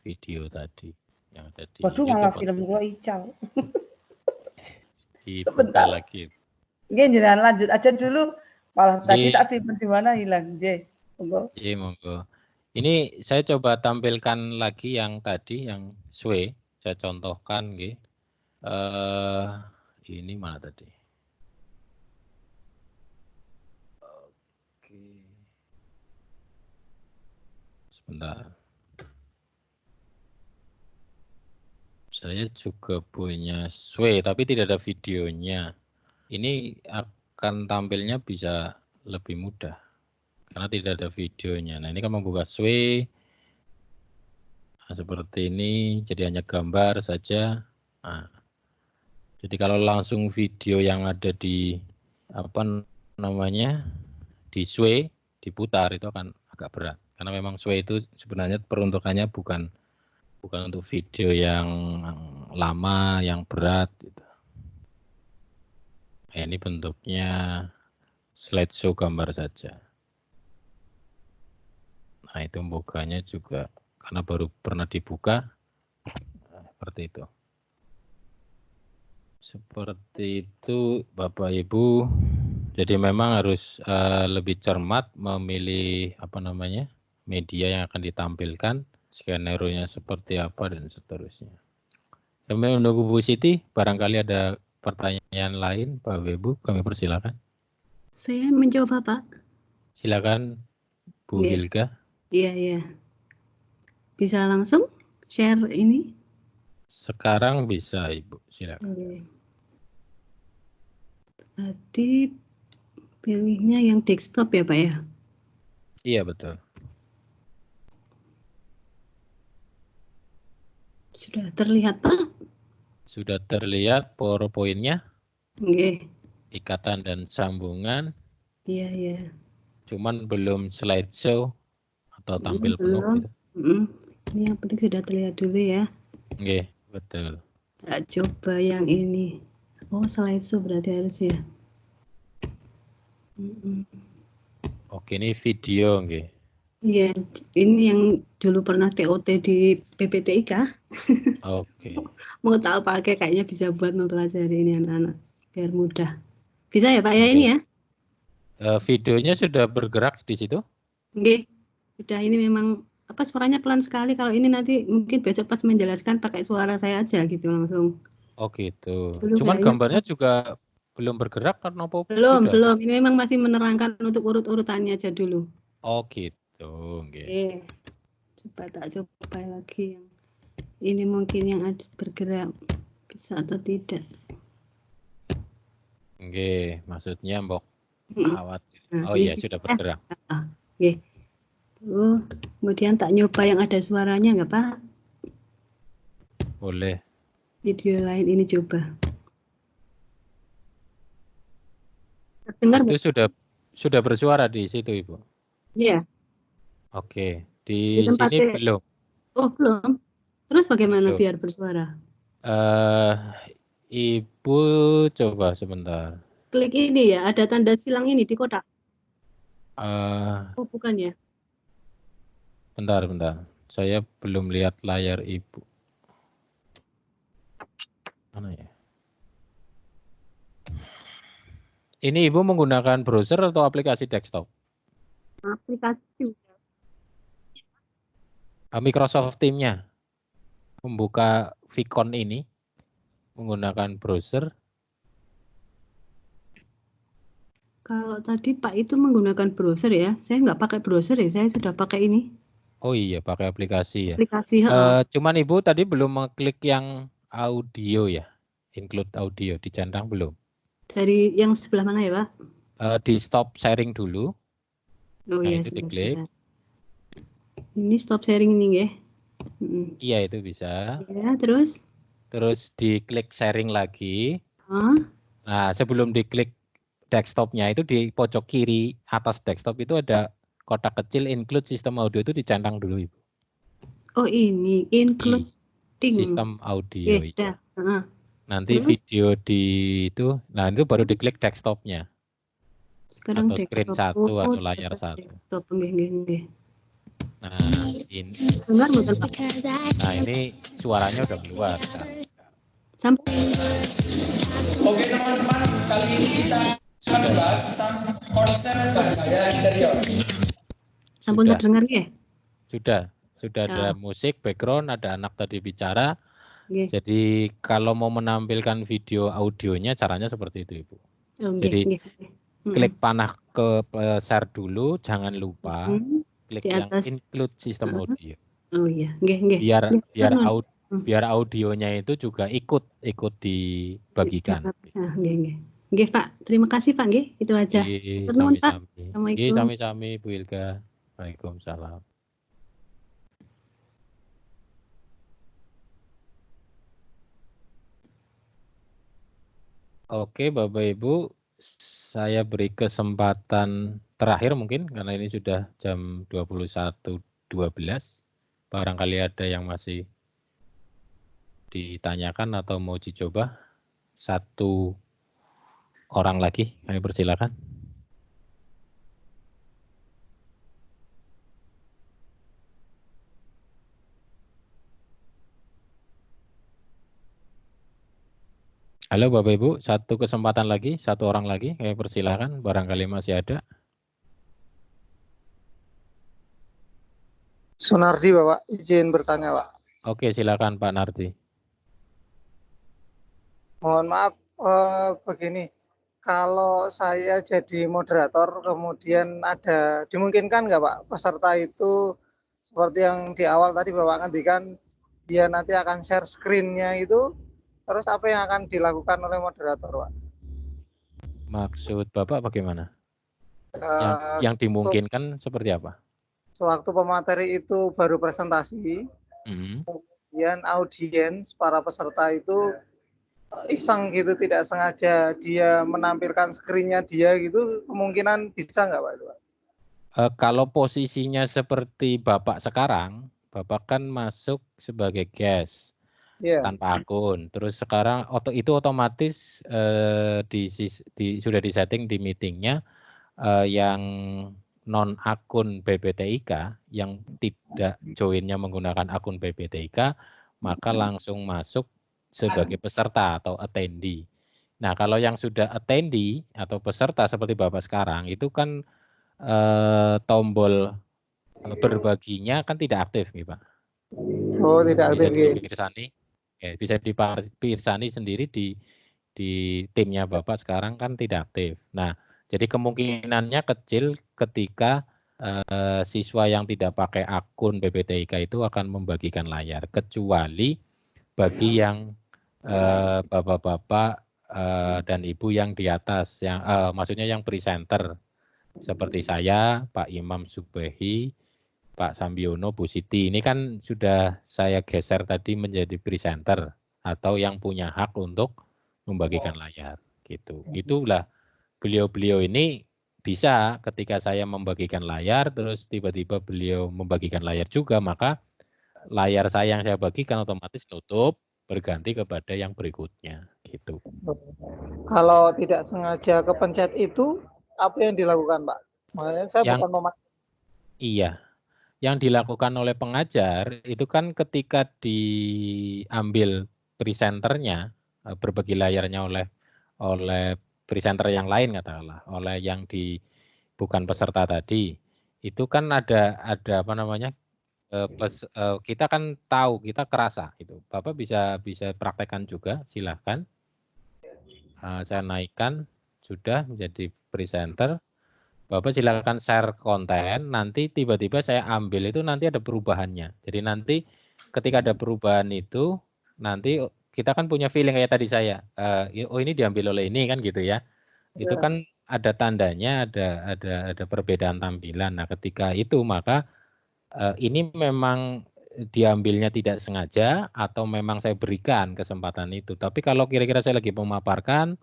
video tadi yang ada di YouTube. Waduh, malah film gua ical. Dibuka lagi. Nggih, jenengan lanjut aja dulu. Malah tadi tak simpen di mana hilang, J. Monggo. Iya, monggo. Ini saya coba tampilkan lagi yang tadi, yang Sway. Saya contohkan, ini mana tadi? Oke. Sebentar. Saya juga punya Sway, tapi tidak ada videonya. Ini akan tampilnya bisa lebih mudah karena tidak ada videonya. Nah, ini kan membuka Sway. Nah, seperti ini, jadi hanya gambar saja. Nah, jadi kalau langsung video yang ada di di Sway diputar itu akan agak berat karena memang Sway itu sebenarnya peruntukannya bukan untuk video yang lama, yang berat. Gitu. Nah, ini bentuknya slideshow gambar saja. Nah, itu membukanya juga karena baru pernah dibuka, seperti itu. Seperti itu, Bapak Ibu. Jadi memang harus lebih cermat memilih media yang akan ditampilkan, skenario-nya seperti apa dan seterusnya. Sambil menunggu Bu Siti, barangkali ada pertanyaan lain, Pak Ibu, kami persilakan. Saya mencoba, Pak. Silakan, Bu Hilga. Iya. Bisa langsung share ini? Sekarang bisa, Ibu. Silakan. Tadi pilihnya yang desktop ya, Pak ya? Iya, betul. Sudah terlihat, Pak? Sudah terlihat PowerPoint-nya? Oke. Ikatan dan sambungan. Iya. Cuman belum slideshow atau tampil penuh. Gitu. Ini yang penting sudah terlihat dulu ya. Oke, betul. Kita coba yang ini. Oh, slideshow berarti harus ya. Oke, ini video, nggih. Iya, ini yang dulu pernah TOT di PPTI kah? Oke. Mau tahu pakai kayaknya bisa buat mempelajari ini anak-anak biar mudah. Bisa ya Pak ya ini ya? Videonya sudah bergerak di situ? Oke. Sudah, ini memang suaranya pelan sekali. Kalau ini nanti mungkin besok pas menjelaskan pakai suara saya aja gitu langsung. Oh gitu. Cuman gambarnya juga belum bergerak kan? Belum. Ini memang masih menerangkan untuk urut-urutannya aja dulu. Oh gitu. Okay. Coba lagi yang ini mungkin yang ada bergerak bisa atau tidak. Oke, maksudnya mbok khawatir. Oh iya sudah bergerak. Oke. Kemudian tak nyoba yang ada suaranya nggak Pak? Boleh. Video lain ini coba. Dengar itu sudah bersuara di situ Ibu? Iya. Oke, di sini belum. Oh belum. Terus bagaimana biar bersuara? Ibu coba sebentar. Klik ini ya, ada tanda silang ini di kotak. Oh bukan ya? Bentar. Saya belum lihat layar Ibu. Mana ya? Ini Ibu menggunakan browser atau aplikasi desktop? Aplikasi. Microsoft Teams-nya membuka Vicon ini menggunakan browser. Kalau tadi Pak itu menggunakan browser ya, saya nggak pakai browser ya, saya sudah pakai ini. Oh iya, pakai aplikasi ya. Aplikasi. Cuman Ibu tadi belum mengklik yang audio ya, include audio, dicentang belum? Dari yang sebelah mana ya Pak? Di stop sharing dulu. Oh nah, iya, itu diklik. Ini stop sharing ini ya? Iya itu bisa. Ya, terus diklik sharing lagi. Nah sebelum diklik desktopnya itu di pojok kiri atas desktop itu ada kotak kecil include sistem audio itu dicentang dulu Ibu. Oh ini include sistem audio. Ya. Nanti terus? Video di itu, nah itu baru diklik desktopnya. Sekarang atau screen desktop. 1 atau layar 1. Desktop, enggak. Nah, ini. Dengar bukan Pak? Nah, ini suaranya udah keluar. Sampai. Oke teman-teman, kali ini kita akan membahas tentang konsen bahasa interior. Sampun terdengar ya? Sudah ada musik, background, ada anak tadi bicara. Jadi kalau mau menampilkan video audionya caranya seperti itu, Ibu. Jadi klik panah ke share dulu, jangan lupa klik yang include sistem audio. Oh iya, biar audionya itu juga ikut dibagikan. Nggih, Pak. Terima kasih, Pak, nggih. Itu aja. Sami-sami, Bu Ilga. Waalaikumsalam. Oke, Bapak Ibu, saya beri kesempatan terakhir mungkin karena ini sudah jam 21.12. Barangkali ada yang masih ditanyakan atau mau dicoba. Satu orang lagi, kami persilakan. Halo Bapak Ibu, satu kesempatan lagi, satu orang lagi, kami persilakan, barangkali masih ada. Sunardi Bapak, izin bertanya Pak. Oke, silakan Pak Nardi. Mohon maaf, begini, kalau saya jadi moderator kemudian ada, dimungkinkan nggak Pak peserta itu seperti yang di awal tadi Bapak ngendikan, dia nanti akan share screen-nya itu, terus apa yang akan dilakukan oleh moderator Pak? Maksud Bapak bagaimana? Yang dimungkinkan seperti apa? Sewaktu pemateri itu baru presentasi, kemudian audiens, para peserta itu iseng gitu, tidak sengaja dia menampilkan screen-nya dia gitu, kemungkinan bisa nggak Pak itu Pak? Kalau posisinya seperti Bapak sekarang, Bapak kan masuk sebagai guest. Tanpa akun. Terus sekarang itu otomatis sudah disetting di meetingnya yang non akun PPTIK yang tidak joinnya menggunakan akun PPTIK maka langsung masuk sebagai peserta atau attendee. Nah kalau yang sudah attendee atau peserta seperti Bapak sekarang itu kan tombol berbaginya kan tidak aktif nih Pak. Oh tidak aktif. Bisa dipirsani sendiri di timnya Bapak sekarang kan tidak aktif. Nah, jadi kemungkinannya kecil ketika siswa yang tidak pakai akun PPTIK itu akan membagikan layar, kecuali bagi yang bapak-bapak dan ibu yang di atas, yang maksudnya yang presenter seperti saya, Pak Imam Subehi, Pak Sambiono, Bu Siti, ini kan sudah saya geser tadi menjadi presenter atau yang punya hak untuk membagikan layar, gitu. Itulah beliau-beliau ini bisa ketika saya membagikan layar, terus tiba-tiba beliau membagikan layar juga, maka layar saya yang saya bagikan otomatis tutup, berganti kepada yang berikutnya, gitu. Kalau tidak sengaja kepencet itu, apa yang dilakukan Pak? Makanya saya bukan memakai. Iya. Yang dilakukan oleh pengajar itu kan ketika diambil presenternya, berbagi layarnya oleh presenter yang lain katakanlah, oleh yang bukan peserta tadi, itu kan ada apa namanya, kita kan tahu, kita kerasa itu. Bapak bisa praktekkan juga, silahkan. Saya naikkan sudah menjadi presenter. Bapak silakan share konten, nanti tiba-tiba saya ambil itu nanti ada perubahannya. Jadi nanti ketika ada perubahan itu, nanti kita kan punya feeling kayak tadi saya, oh ini diambil oleh ini kan gitu ya. Itu kan ada tandanya, ada perbedaan tampilan. Nah ketika itu maka ini memang diambilnya tidak sengaja atau memang saya berikan kesempatan itu. Tapi kalau kira-kira saya lagi memaparkan,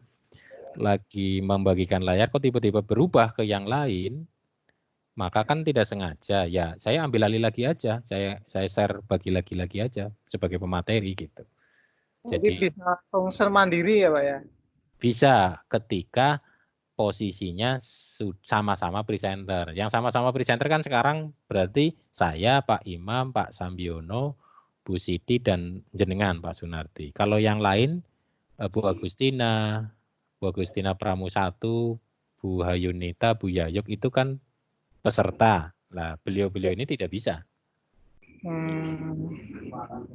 lagi membagikan layar kok tiba-tiba berubah ke yang lain, maka kan tidak sengaja ya saya ambil alih lagi aja, saya share bagi lagi aja sebagai pemateri gitu. Jadi bisa langsung mandiri ya Pak ya? Bisa ketika posisinya sama-sama presenter. Yang sama-sama presenter kan sekarang berarti saya, Pak Imam, Pak Sambiono, Bu Siti dan jenengan Pak Sunardi. Kalau yang lain Bu Agustina Pramusatu, Bu Hayunita, Bu Yayuk itu kan peserta. Lah, beliau-beliau ini tidak bisa.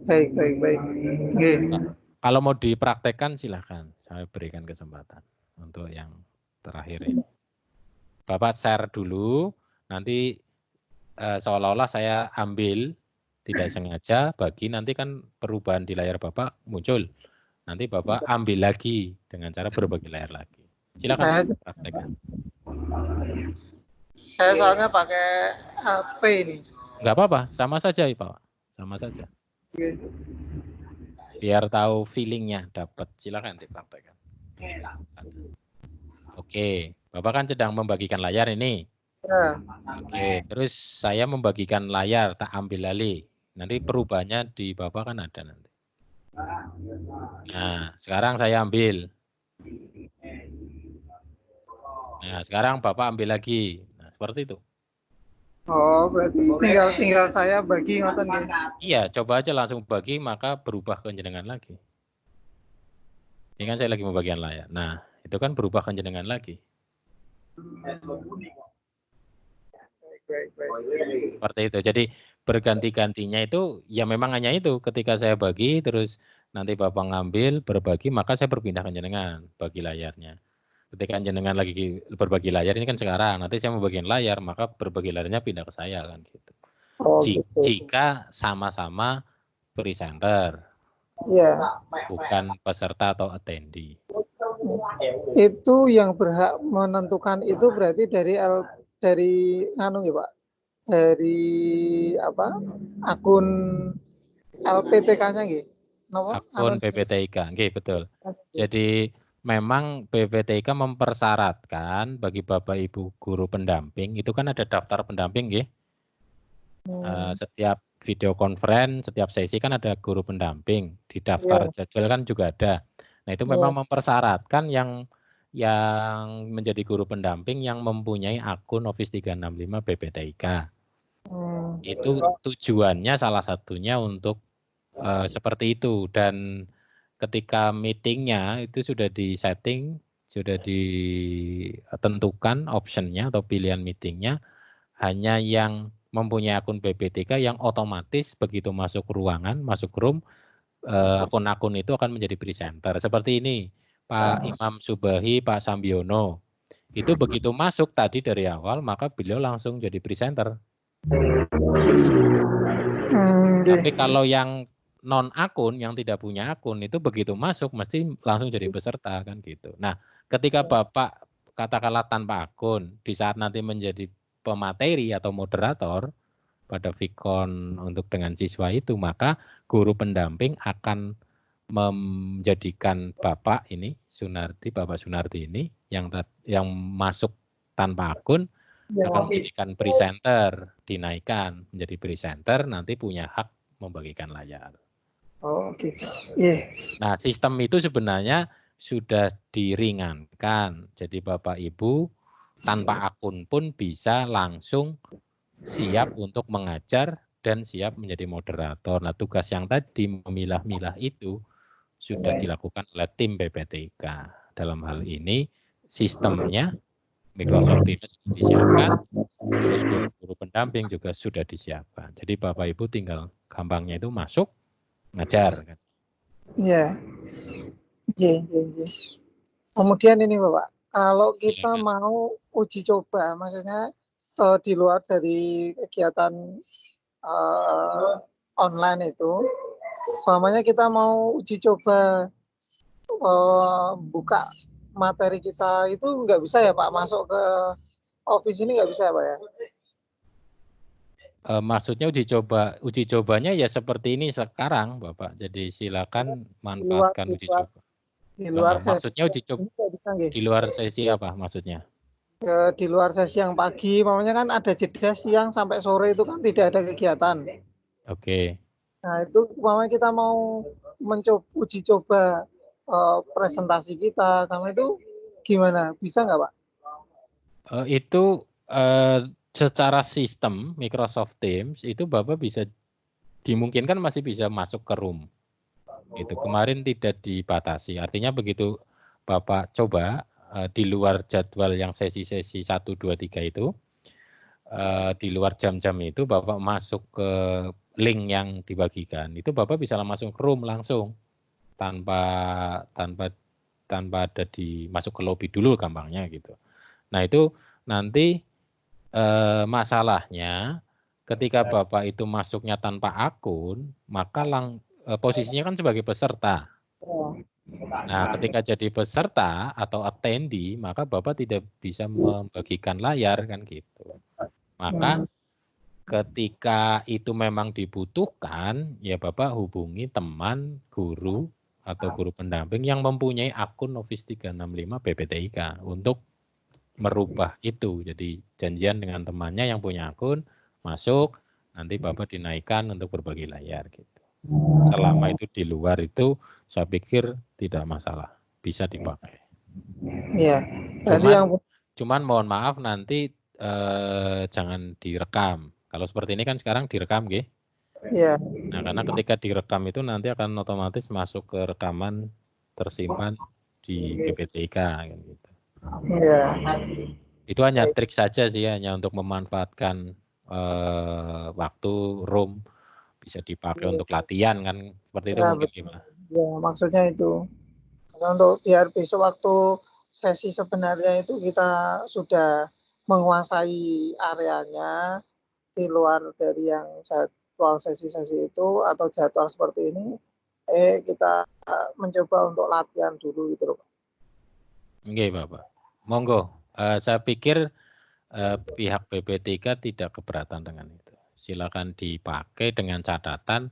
Baik. Okay. Kalau mau dipraktekkan silahkan, saya berikan kesempatan untuk yang terakhir ini. Bapak share dulu, nanti seolah-olah saya ambil tidak sengaja bagi, nanti kan perubahan di layar Bapak muncul. Nanti Bapak ambil lagi dengan cara berbagi layar lagi. Silakan praktekkan. Saya soalnya pakai HP ini. Enggak apa-apa, sama saja Pak. Sama saja. Biar tahu feelingnya dapat, silakan dipraktekkan. Oke, Bapak kan sedang membagikan layar ini. Ya. Oke, terus saya membagikan layar, tak ambil alih. Nanti perubahannya di Bapak kan ada nanti. Nah, sekarang saya ambil. Nah, sekarang Bapak ambil lagi. Nah, seperti itu. Oh, berarti tinggal saya bagi ngoten nggih. Iya, coba aja langsung bagi, maka berubah ke jenengan lagi. Ini kan saya lagi membagikan layar. Nah, itu kan berubah ke jenengan lagi. Baik. Seperti itu. Jadi berganti-gantinya itu ya memang hanya itu. Ketika saya bagi, terus nanti Bapak ngambil, berbagi, maka saya berpindah ke jenengan, bagi layarnya. Ketika jenengan lagi berbagi layar, ini kan sekarang, nanti saya membagikan layar, maka berbagi layarnya pindah ke saya kan gitu. Oh, gitu. Jika sama-sama presenter, bukan peserta atau attendee. Itu yang berhak menentukan itu berarti dari anu ya Pak, dari apa? Akun LPTK-nya nggih. Akun PPTIK, nggih betul. Jadi memang PPTIK mempersyaratkan bagi Bapak Ibu guru pendamping, itu kan ada daftar pendamping nggih. Setiap video conference, setiap sesi kan ada guru pendamping, di daftar jadwal kan juga ada. Nah, itu memang mempersyaratkan yang menjadi guru pendamping yang mempunyai akun Office 365 PPTIK. Itu tujuannya salah satunya untuk seperti itu, dan ketika meetingnya itu sudah di-setting, sudah ditentukan optionnya atau pilihan meetingnya, hanya yang mempunyai akun PPTIK yang otomatis begitu masuk ruangan, masuk room, akun-akun itu akan menjadi presenter. Seperti ini, Pak Imam Subahi, Pak Sambiono. Itu begitu masuk tadi dari awal, maka beliau langsung jadi presenter. Tapi kalau yang non akun, yang tidak punya akun, itu begitu masuk mesti langsung jadi peserta kan gitu. Nah, ketika Bapak katakanlah tanpa akun, di saat nanti menjadi pemateri atau moderator pada Vicon untuk dengan siswa itu, maka guru pendamping akan menjadikan Bapak ini Bapak Sunardi ini yang masuk tanpa akun akan menjadikan presenter, dinaikkan menjadi presenter, nanti punya hak membagikan layar. Oh, gitu. Yeah. Nah, sistem itu sebenarnya sudah diringankan. Jadi Bapak Ibu tanpa akun pun bisa langsung siap untuk mengajar dan siap menjadi moderator. Nah, tugas yang tadi memilah-milah itu sudah dilakukan oleh tim PPTIK. Dalam hal ini sistemnya Microsoft Teams disiapkan, terus guru pendamping juga sudah disiapkan. Jadi Bapak Ibu tinggal gampangnya itu masuk, ngajar. Iya. Kemudian ini Bapak, kalau kita mau uji coba, maksudnya di luar dari kegiatan online itu, umpamanya kita mau uji coba buka materi kita itu nggak bisa ya Pak, masuk ke Office ini nggak bisa ya Pak ya? Maksudnya uji cobanya ya seperti ini sekarang Bapak. Jadi silakan manfaatkan uji coba. Di luar maksudnya uji coba di luar sesi apa maksudnya? Di luar sesi yang pagi, namanya kan ada jeda siang sampai sore itu kan tidak ada kegiatan. Oke. Nah itu umpamanya kita mau uji coba presentasi kita sama itu gimana? Bisa nggak Pak? Itu secara sistem Microsoft Teams itu Bapak bisa dimungkinkan masih bisa masuk ke room. Itu kemarin tidak dibatasi. Artinya begitu Bapak coba di luar jadwal yang sesi-sesi 1, 2, 3 itu, di luar jam-jam itu Bapak masuk ke link yang dibagikan, itu Bapak bisa langsung ke room langsung tanpa ada masuk ke lobby dulu gampangnya gitu. Nah itu nanti masalahnya ketika Bapak itu masuknya tanpa akun, maka posisinya kan sebagai peserta. Nah, ketika jadi peserta atau attendee, maka Bapak tidak bisa membagikan layar kan gitu. Maka ketika itu memang dibutuhkan, ya Bapak hubungi teman, guru, atau guru pendamping yang mempunyai akun Office 365 PPTIK untuk merubah itu. Jadi janjian dengan temannya yang punya akun, masuk, nanti Bapak dinaikkan untuk berbagi layar gitu. Selama itu di luar itu, saya pikir tidak masalah, bisa dipakai. Iya. Cuman mohon maaf nanti jangan direkam. Kalau seperti ini kan sekarang direkam, nggih. Iya. Nah, karena ketika direkam itu nanti akan otomatis masuk ke rekaman tersimpan di PPTIK gitu. Iya. Itu hanya trik saja sih, hanya untuk memanfaatkan waktu room bisa dipakai untuk latihan kan, seperti itu mungkin gimana? Ya, maksudnya itu. Karena untuk biar besok waktu sesi sebenarnya itu kita sudah menguasai areanya di luar dari yang jadwal sesi-sesi itu atau jadwal seperti ini, kita mencoba untuk latihan dulu gitu loh. Oke, Bapak. Monggo. Saya pikir pihak PPTIK tidak keberatan dengan itu. Silakan dipakai dengan catatan,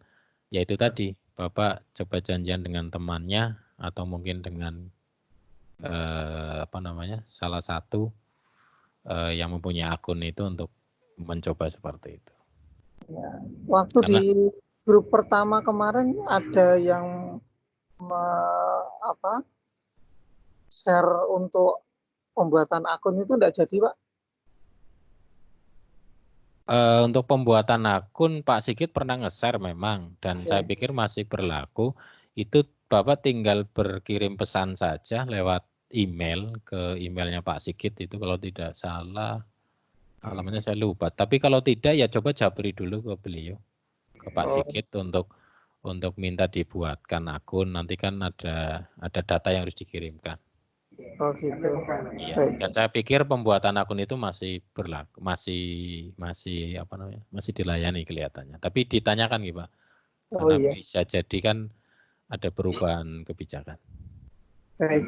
yaitu tadi Bapak coba janjian dengan temannya atau mungkin dengan salah satu yang mempunyai akun itu untuk mencoba seperti itu. Ya. Waktu di grup pertama kemarin ada yang share untuk pembuatan akun itu enggak jadi, Pak? Untuk pembuatan akun Pak Sigit pernah nge-share memang, dan saya pikir masih berlaku. Itu Bapak tinggal berkirim pesan saja lewat email ke emailnya Pak Sigit itu, kalau tidak salah alamatnya saya lupa. Tapi kalau tidak ya coba japri dulu ke beliau, ke Pak Sigit untuk minta dibuatkan akun. Nanti kan ada data yang harus dikirimkan. Oh gitu. Iya. Dan saya pikir pembuatan akun itu masih berlaku, masih dilayani kelihatannya. Tapi ditanyakan gitu Pak, karena bisa jadi kan ada perubahan kebijakan. Baik.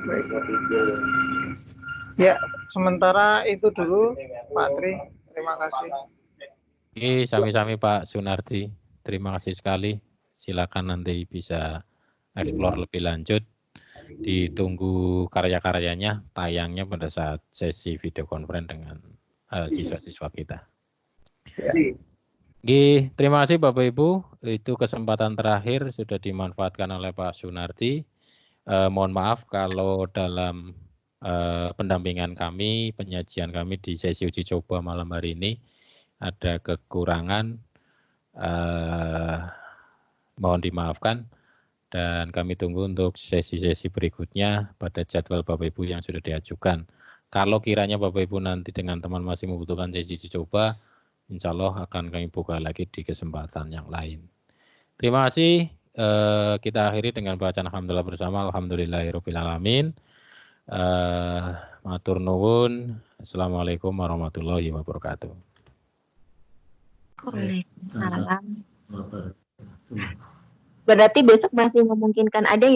Ya, sementara itu dulu Pak Tri. Terima kasih. Oke, sami-sami Pak Sunardi. Terima kasih sekali. Silakan nanti bisa explore lebih lanjut. Ditunggu karya-karyanya, tayangnya pada saat sesi video conference dengan siswa-siswa kita. Oke, terima kasih Bapak Ibu. Itu kesempatan terakhir sudah dimanfaatkan oleh Pak Sunardi. Mohon maaf kalau dalam pendampingan kami, penyajian kami di sesi uji coba malam hari ini ada kekurangan. Mohon dimaafkan. Dan kami tunggu untuk sesi-sesi berikutnya pada jadwal Bapak Ibu yang sudah diajukan. Kalau kiranya Bapak Ibu nanti dengan teman masih membutuhkan sesi uji coba, insya Allah akan kami buka lagi di kesempatan yang lain. Terima kasih. Kita akhiri dengan bacaan alhamdulillah bersama. Alhamdulillahirrahmanirrahim. Matur nuwun. Assalamualaikum warahmatullahi wabarakatuh. Waalaikumsalam. Berarti besok masih memungkinkan ada ya